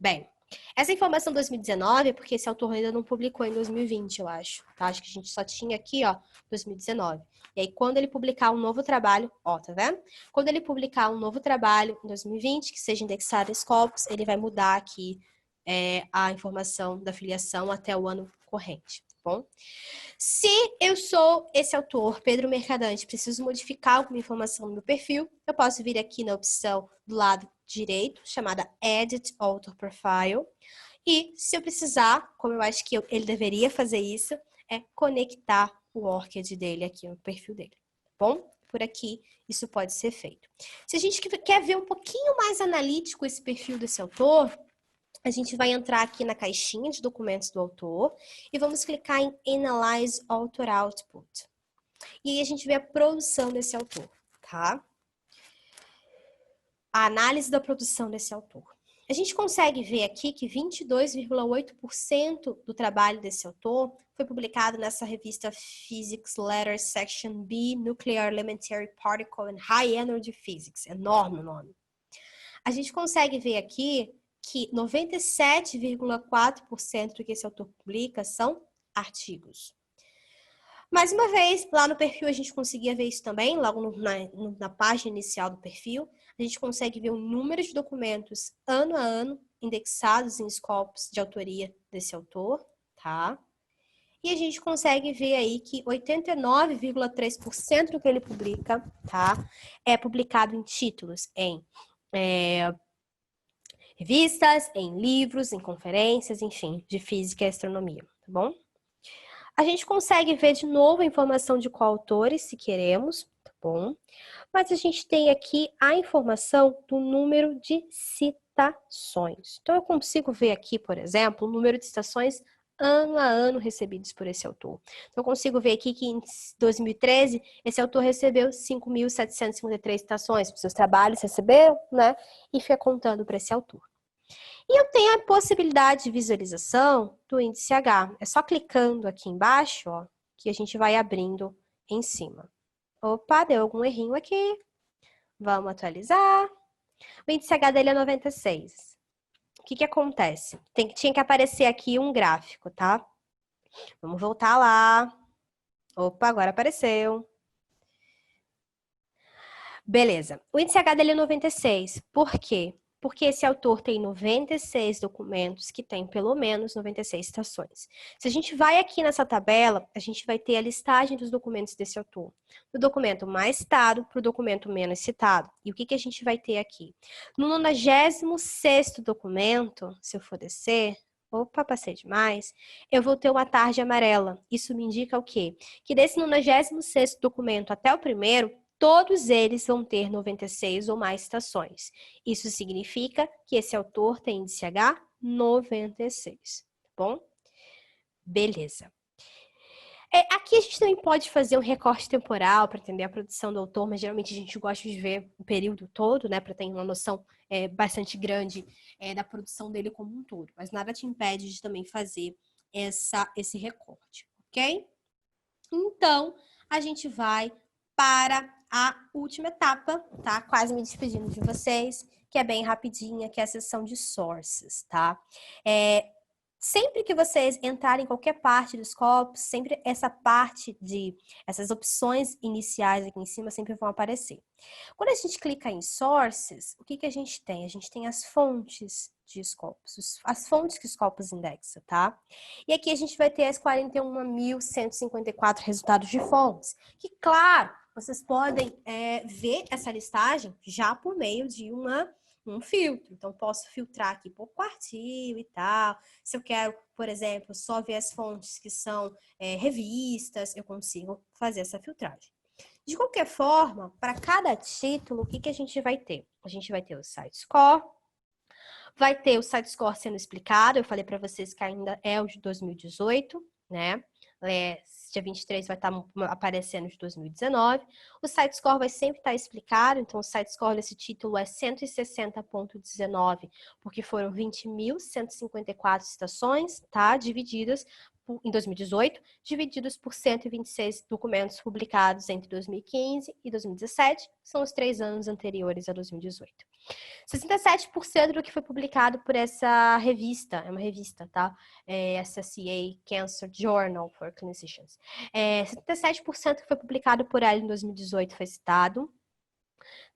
Bem, essa informação 2019 é porque esse autor ainda não publicou em 2020, eu acho. Tá? Acho que a gente só tinha aqui, 2019. E aí, quando ele publicar um novo trabalho, tá vendo? Quando ele publicar um novo trabalho em 2020, que seja indexado em Scopus, ele vai mudar aqui a informação da filiação até o ano corrente, tá bom? Se eu sou esse autor, Pedro Mercadante, preciso modificar alguma informação no meu perfil, eu posso vir aqui na opção do lado direito, chamada Edit Author Profile. E se eu precisar, como eu acho que ele deveria fazer isso, é conectar o ORCID dele aqui no perfil dele, tá bom? Por aqui, isso pode ser feito. Se a gente quer ver um pouquinho mais analítico esse perfil desse autor, a gente vai entrar aqui na caixinha de documentos do autor e vamos clicar em Analyze Author Output. E aí a gente vê a produção desse autor, tá? A análise da produção desse autor. A gente consegue ver aqui que 22,8% do trabalho desse autor foi publicado nessa revista Physics Letters Section B, Nuclear Elementary Particle and High Energy Physics. Enorme o nome. A gente consegue ver aqui que 97,4% do que esse autor publica são artigos. Mais uma vez, lá no perfil a gente conseguia ver isso também, logo na página inicial do perfil. A gente consegue ver o número de documentos ano a ano indexados em Scopus de autoria desse autor, tá? E a gente consegue ver aí que 89,3% do que ele publica, tá? É publicado em títulos, em revistas, em livros, em conferências, enfim, de física e astronomia, tá bom? A gente consegue ver de novo a informação de coautores, se queremos, tá bom? Mas a gente tem aqui a informação do número de citações. Então, eu consigo ver aqui, por exemplo, o número de citações ano a ano recebidos por esse autor. Então, eu consigo ver aqui que em 2013, esse autor recebeu 5.753 citações. Os seus trabalhos recebeu, né? E fica contando para esse autor. E eu tenho a possibilidade de visualização do índice H. É só clicando aqui embaixo, ó, que a gente vai abrindo em cima. Opa, deu algum errinho aqui. Vamos atualizar. O índice H dele é 96. O que acontece? Tinha que aparecer aqui um gráfico, tá? Vamos voltar lá. Opa, agora apareceu. Beleza. O índice H dele é 96. Por quê? Porque esse autor tem 96 documentos que tem pelo menos 96 citações. Se a gente vai aqui nessa tabela, a gente vai ter a listagem dos documentos desse autor. Do documento mais citado para o documento menos citado. E o que a gente vai ter aqui? No 96º documento, se eu for descer, opa, passei demais, eu vou ter uma tarde amarela. Isso me indica o quê? Que desse 96º documento até o primeiro, todos eles vão ter 96 ou mais citações. Isso significa que esse autor tem índice H 96, tá bom? Beleza. Aqui a gente também pode fazer um recorte temporal para entender a produção do autor, mas geralmente a gente gosta de ver o período todo, né, para ter uma noção bastante grande da produção dele como um todo. Mas nada te impede de também fazer esse recorte, ok? Então, a gente vai para a última etapa, tá? Quase me despedindo de vocês, que é bem rapidinha, que é a seção de sources, tá? Sempre que vocês entrarem em qualquer parte do Scopus, sempre essas opções iniciais aqui em cima sempre vão aparecer. Quando a gente clica em sources, o que a gente tem? A gente tem as fontes de Scopus, as fontes que o Scopus indexa, tá? E aqui a gente vai ter as 41.154 resultados de fontes, que, claro, vocês podem ver essa listagem já por meio de um filtro. Então, posso filtrar aqui por quartil e tal. Se eu quero, por exemplo, só ver as fontes que são revistas, eu consigo fazer essa filtragem. De qualquer forma, para cada título, o que a gente vai ter? A gente vai ter o site score, vai ter o site score sendo explicado. Eu falei para vocês que ainda é o de 2018, né? Dia 23 vai estar aparecendo de 2019. O site score vai sempre estar explicado, então o site score desse título é 160.19, porque foram 20.154 citações, tá? Divididas em 2018, divididos por 126 documentos publicados entre 2015 e 2017, que são os 3 anos anteriores a 2018. 67% do que foi publicado por essa revista, é uma revista, tá? SSCA Cancer Journal for Clinicians. 77% que foi publicado por ela em 2018 foi citado.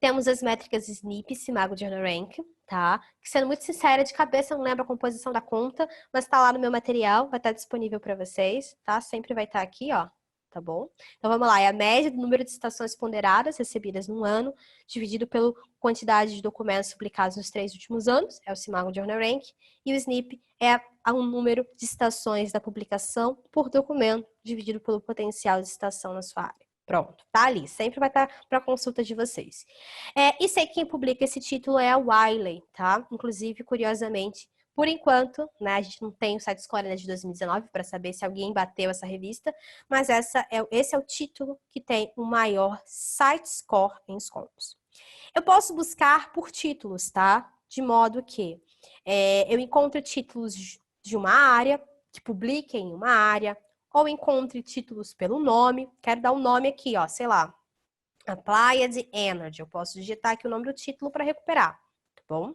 Temos as métricas SNP, Simago Journal Rank, tá? Que, sendo muito sincera, de cabeça eu não lembro a composição da conta, mas tá lá no meu material, vai estar disponível para vocês, tá? Sempre vai estar aqui, ó. Tá bom? Então, vamos lá. É a média do número de citações ponderadas recebidas num ano, dividido pela quantidade de documentos publicados nos 3 últimos anos, é o Simago Journal Rank, e o SNP é o número de citações da publicação por documento, dividido pelo potencial de citação na sua área. Pronto, tá ali. Sempre vai estar para consulta de vocês. E sei que quem publica esse título é a Wiley, tá? Inclusive, curiosamente, por enquanto, né, a gente não tem o site score de 2019 para saber se alguém bateu essa revista, mas esse é o título que tem o maior site score em Scopus. Eu posso buscar por títulos, tá? De modo que eu encontro títulos de uma área, que publiquem em uma área, ou encontre títulos pelo nome. Quero dar um nome aqui, ó, sei lá, Applied Energy. Eu posso digitar aqui o nome do título para recuperar, tá bom?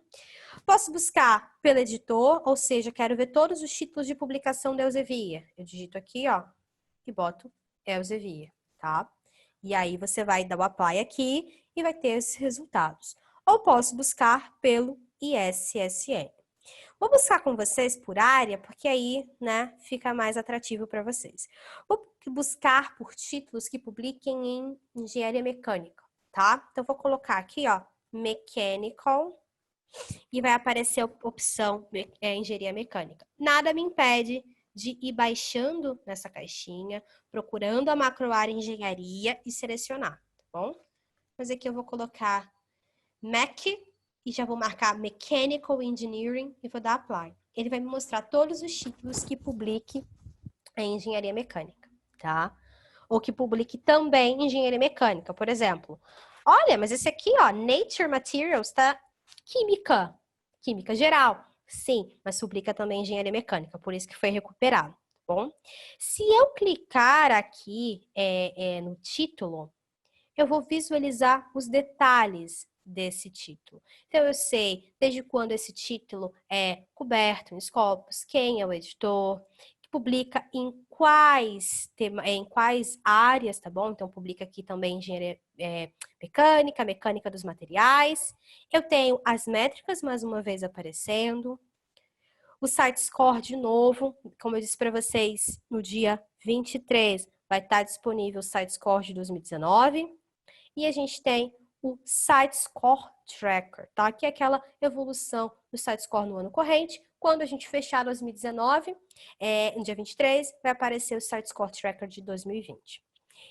Posso buscar pelo editor, ou seja, quero ver todos os títulos de publicação da Elsevier. Eu digito aqui, ó, e boto Elsevier, tá? E aí você vai dar o apply aqui e vai ter esses resultados. Ou posso buscar pelo ISSN. Vou buscar com vocês por área, porque aí, né, fica mais atrativo para vocês. Vou buscar por títulos que publiquem em engenharia mecânica, tá? Então, vou colocar aqui, ó, mechanical, e vai aparecer a opção engenharia mecânica. Nada me impede de ir baixando nessa caixinha, procurando a macroárea engenharia e selecionar, tá bom? Mas aqui eu vou colocar Mech e já vou marcar Mechanical Engineering e vou dar Apply. Ele vai me mostrar todos os títulos que publique em engenharia mecânica, tá? Ou que publique também em engenharia mecânica, por exemplo. Olha, mas esse aqui, ó, Nature Materials, tá? Química geral. Sim, mas publica também em engenharia mecânica, por isso que foi recuperado, tá bom? Se eu clicar aqui no título, eu vou visualizar os detalhes desse título. Então, eu sei desde quando esse título é coberto em Scopus, quem é o editor, que publica em quais áreas, tá bom? Então, publica aqui também engenharia mecânica, mecânica dos materiais. Eu tenho as métricas, mais uma vez, aparecendo. O site score, de novo, como eu disse para vocês, no dia 23 vai estar disponível o site score de 2019. E a gente tem o Site Score Tracker, tá? Que é aquela evolução do Site Score no ano corrente. Quando a gente fechar 2019, no dia 23, vai aparecer o Site Score Tracker de 2020.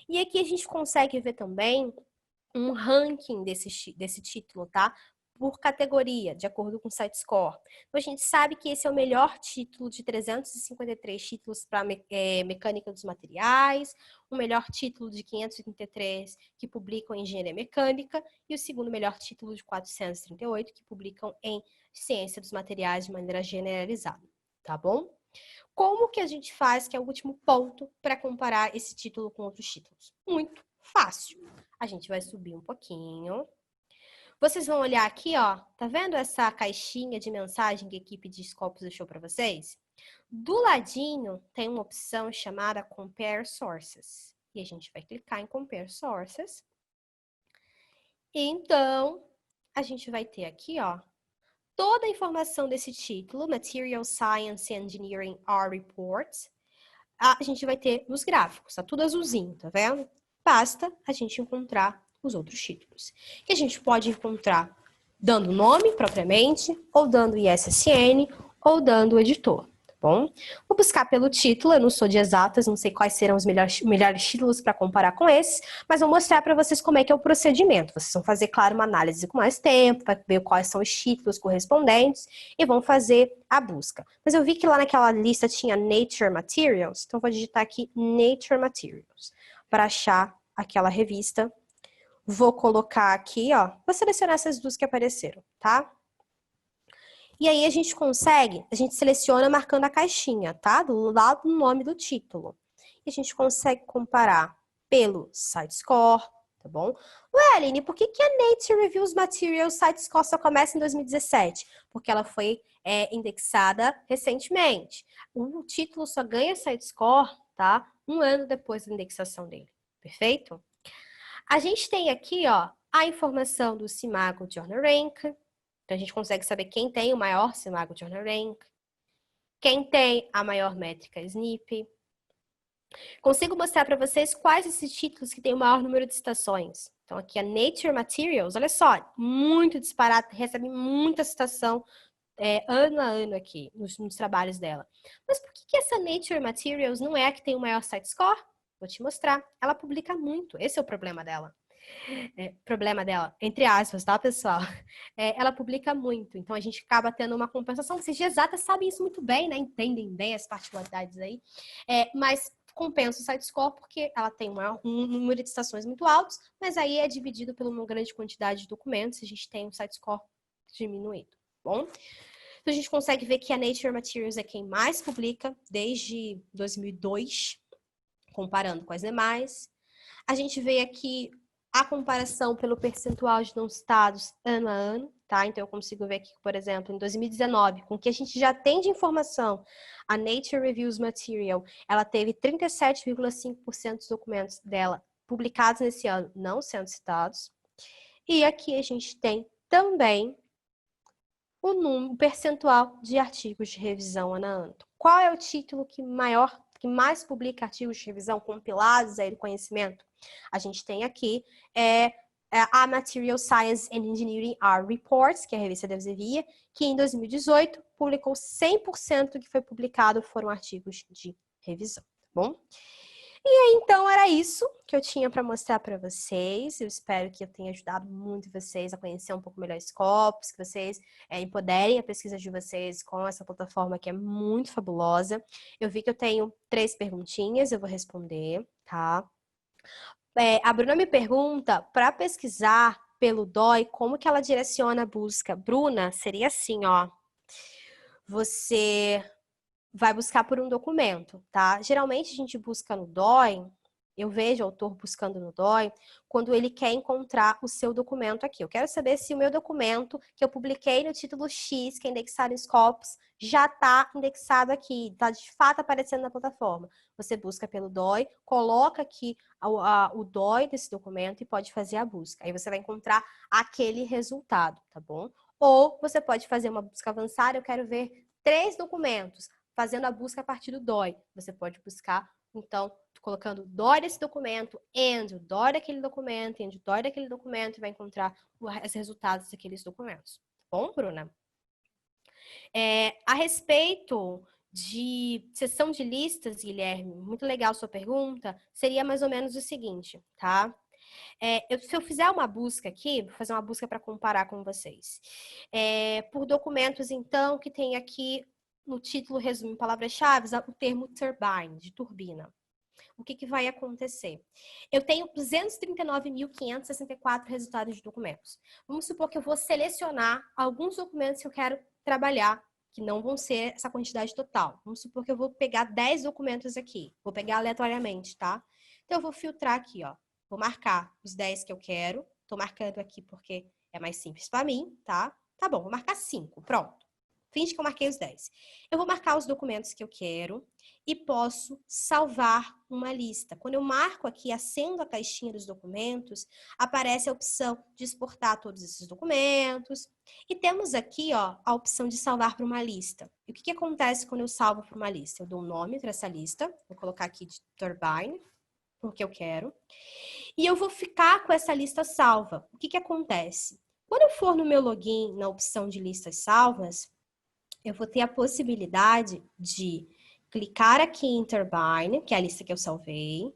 E aqui a gente consegue ver também um ranking desse título, tá? Por categoria, de acordo com o Site Score. Então, a gente sabe que esse é o melhor título de 353 títulos para mecânica dos materiais, o melhor título de 533 que publicam em engenharia mecânica e o segundo melhor título de 438 que publicam em ciência dos materiais de maneira generalizada, tá bom? Como que a gente faz, que é o último ponto, para comparar esse título com outros títulos? Muito fácil. A gente vai subir um pouquinho. Vocês vão olhar aqui, ó, tá vendo essa caixinha de mensagem que a equipe de Scopus deixou para vocês? Do ladinho tem uma opção chamada Compare Sources. E a gente vai clicar em Compare Sources. Então, a gente vai ter aqui, ó, toda a informação desse título, Material Science Engineering R Reports. A gente vai ter nos gráficos, tá tudo azulzinho, tá vendo? Basta a gente encontrar os outros títulos. Que a gente pode encontrar dando nome propriamente, ou dando ISSN, ou dando o editor, tá bom? Vou buscar pelo título, eu não sou de exatas, não sei quais serão os melhores títulos para comparar com esses, mas vou mostrar para vocês como é que é o procedimento. Vocês vão fazer, claro, uma análise com mais tempo, para ver quais são os títulos correspondentes, e vão fazer a busca. Mas eu vi que lá naquela lista tinha Nature Materials, então vou digitar aqui Nature Materials, para achar aquela revista. Vou colocar aqui, ó, vou selecionar essas duas que apareceram, tá? E aí a gente seleciona marcando a caixinha, tá? Do lado do nome do título. E a gente consegue comparar pelo Site Score, tá bom? Ué, Aline, por que a Nature Reviews Materials Site Score só começa em 2017? Porque ela foi indexada recentemente. O título só ganha Site Score, tá? Um ano depois da indexação dele, perfeito? A gente tem aqui, ó, a informação do Simago Journal Rank. Então, a gente consegue saber quem tem o maior Simago Journal Rank, quem tem a maior métrica SNP. Consigo mostrar para vocês quais esses títulos que têm o maior número de citações. Então, aqui a Nature Materials, olha só, muito disparado, recebe muita citação ano a ano aqui, nos trabalhos dela. Mas por que essa Nature Materials não é a que tem o maior site score? Vou te mostrar. Ela publica muito. Esse é o problema dela. Problema dela, entre aspas, tá, pessoal? Ela publica muito. Então, a gente acaba tendo uma compensação. Vocês de exatas sabem isso muito bem, né? Entendem bem as particularidades aí. Mas compensa o site score porque ela tem um número de citações muito altos, mas aí é dividido por uma grande quantidade de documentos. A gente tem um site score diminuído, bom? Então, a gente consegue ver que a Nature Materials é quem mais publica desde 2002, comparando com as demais. A gente vê aqui a comparação pelo percentual de não citados ano a ano, tá? Então, eu consigo ver aqui, por exemplo, em 2019, com o que a gente já tem de informação, a Nature Reviews Material, ela teve 37,5% dos documentos dela publicados nesse ano não sendo citados. E aqui a gente tem também o percentual de artigos de revisão ano a ano. Qual é o título que mais publica artigos de revisão compilados aí do conhecimento? A gente tem aqui a Material Science and Engineering R Reports, que é a revista da Elsevier, que em 2018 publicou 100% do que foi publicado foram artigos de revisão, tá bom? E aí, então, era isso que eu tinha para mostrar para vocês. Eu espero que eu tenha ajudado muito vocês a conhecer um pouco melhor Scopus, que vocês empoderem a pesquisa de vocês com essa plataforma que é muito fabulosa. Eu vi que eu tenho 3 perguntinhas, eu vou responder, tá? A Bruna me pergunta, para pesquisar pelo DOI, como que ela direciona a busca? Bruna, seria assim, ó. Você vai buscar por um documento, tá? Geralmente a gente busca no DOI, eu vejo o autor buscando no DOI, quando ele quer encontrar o seu documento aqui. Eu quero saber se o meu documento que eu publiquei no título X, que é indexado em Scopus, já está indexado aqui, está de fato aparecendo na plataforma. Você busca pelo DOI, coloca aqui o DOI desse documento e pode fazer a busca. Aí você vai encontrar aquele resultado, tá bom? Ou você pode fazer uma busca avançada, eu quero ver 3 documentos, fazendo a busca a partir do DOI. Você pode buscar, então, colocando o DOI desse documento, and o DOI daquele documento, and o DOI daquele documento, e vai encontrar os resultados daqueles documentos. Tá bom, Bruna? A respeito de sessão de listas, Guilherme, muito legal sua pergunta, seria mais ou menos o seguinte, tá? Se eu fizer uma busca aqui, vou fazer uma busca para comparar com vocês. Por documentos, então, que tem aqui no título, resumo em palavras-chave, o termo turbine, de turbina. O que vai acontecer? Eu tenho 239.564 resultados de documentos. Vamos supor que eu vou selecionar alguns documentos que eu quero trabalhar, que não vão ser essa quantidade total. Vamos supor que eu vou pegar 10 documentos aqui. Vou pegar aleatoriamente, tá? Então, eu vou filtrar aqui, ó. Vou marcar os 10 que eu quero. Tô marcando aqui porque é mais simples para mim, tá? Tá bom, vou marcar 5. Pronto. Finge que eu marquei os 10. Eu vou marcar os documentos que eu quero e posso salvar uma lista. Quando eu marco aqui, acendo a caixinha dos documentos, aparece a opção de exportar todos esses documentos. E temos aqui, ó, a opção de salvar para uma lista. E o que acontece quando eu salvo para uma lista? Eu dou um nome para essa lista. Vou colocar aqui de Turbine, porque eu quero. E eu vou ficar com essa lista salva. O que acontece? Quando eu for no meu login, na opção de listas salvas, eu vou ter a possibilidade de clicar aqui em Turbine, que é a lista que eu salvei,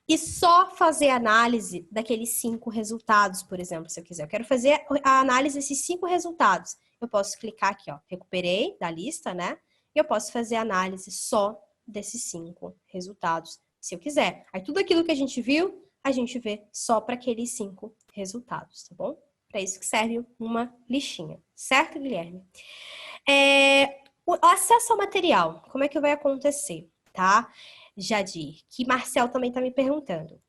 e só fazer análise daqueles 5 resultados, por exemplo, se eu quiser. Eu quero fazer a análise desses 5 resultados. Eu posso clicar aqui, ó, recuperei da lista, né? E eu posso fazer análise só desses 5 resultados, se eu quiser. Aí tudo aquilo que a gente viu, a gente vê só para aqueles 5 resultados, tá bom? Para isso que serve uma listinha, certo, Guilherme? O acesso ao material, como é que vai acontecer, tá? Jadir, que Marcel também está me perguntando.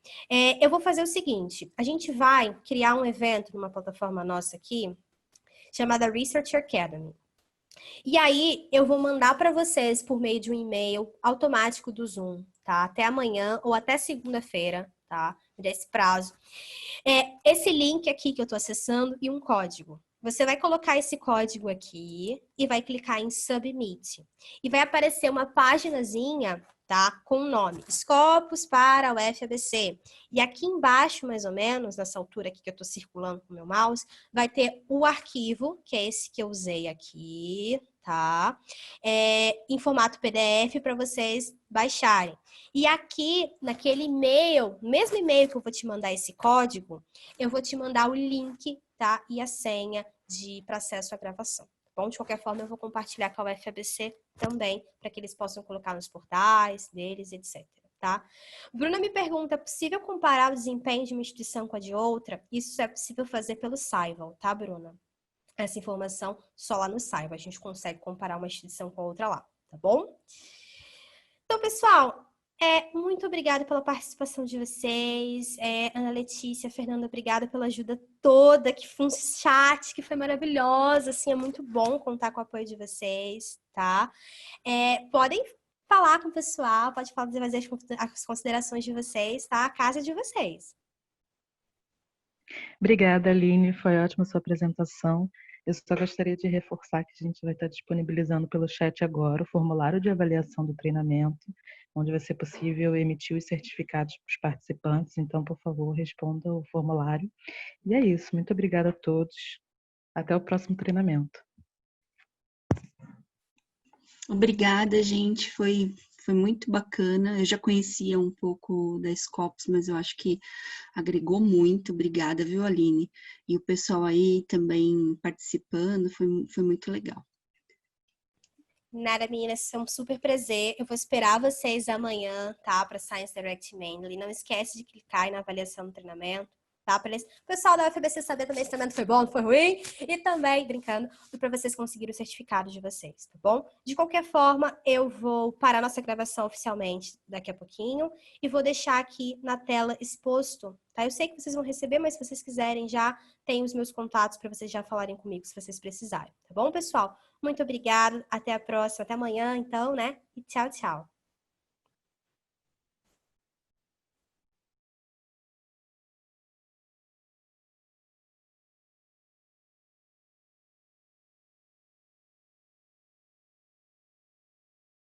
Eu vou fazer o seguinte, a gente vai criar um evento numa plataforma nossa aqui, chamada Research Academy. E aí, eu vou mandar para vocês por meio de um e-mail automático do Zoom, tá? Até amanhã ou até segunda-feira, tá? Desse prazo. Esse link aqui que eu estou acessando e um código. Você vai colocar esse código aqui e vai clicar em Submit. E vai aparecer uma paginazinha, tá? Com o nome Scopus para o FABC. E aqui embaixo, mais ou menos, nessa altura aqui que eu estou circulando com o meu mouse, vai ter o arquivo, que é esse que eu usei aqui, tá? Em formato PDF para vocês baixarem. E aqui, naquele e-mail, mesmo e-mail que eu vou te mandar esse código, eu vou te mandar o link, tá? E a senha para acesso à gravação. Bom, de qualquer forma, eu vou compartilhar com a UFABC também, para que eles possam colocar nos portais deles, etc. Tá? Bruna me pergunta, é possível comparar o desempenho de uma instituição com a de outra? Isso é possível fazer pelo Saival, tá, Bruna? Essa informação só lá no Saival. A gente consegue comparar uma instituição com a outra lá, tá bom? Então, pessoal, muito obrigada pela participação de vocês. Ana Letícia, Fernanda, obrigada pela ajuda toda, que foi um chat que foi maravilhosa, assim, é muito bom contar com o apoio de vocês, tá? Podem falar com o pessoal, pode fazer as considerações de vocês, tá? A casa é de vocês. Obrigada, Aline, foi ótima a sua apresentação. Eu só gostaria de reforçar que a gente vai estar disponibilizando pelo chat agora o formulário de avaliação do treinamento, onde vai ser possível emitir os certificados para os participantes. Então, por favor, responda o formulário. E é isso. Muito obrigada a todos. Até o próximo treinamento. Obrigada, gente. Foi muito bacana. Eu já conhecia um pouco da Scopus, mas eu acho que agregou muito. Obrigada, viu, Aline? E o pessoal aí também participando, foi muito legal. Nada, meninas, é um super prazer. Eu vou esperar vocês amanhã, tá? Para Science Direct Mainly. Não esquece de clicar aí na avaliação do treinamento, tá? Para o pessoal da UFABC saber também se o treinamento foi bom, foi ruim. E também, brincando, para vocês conseguirem o certificado de vocês, tá bom? De qualquer forma, eu vou parar nossa gravação oficialmente daqui a pouquinho e vou deixar aqui na tela exposto, tá? Eu sei que vocês vão receber, mas se vocês quiserem já tem os meus contatos para vocês já falarem comigo se vocês precisarem, tá bom, pessoal? Muito obrigada, até a próxima, até amanhã, então, né? E tchau, tchau.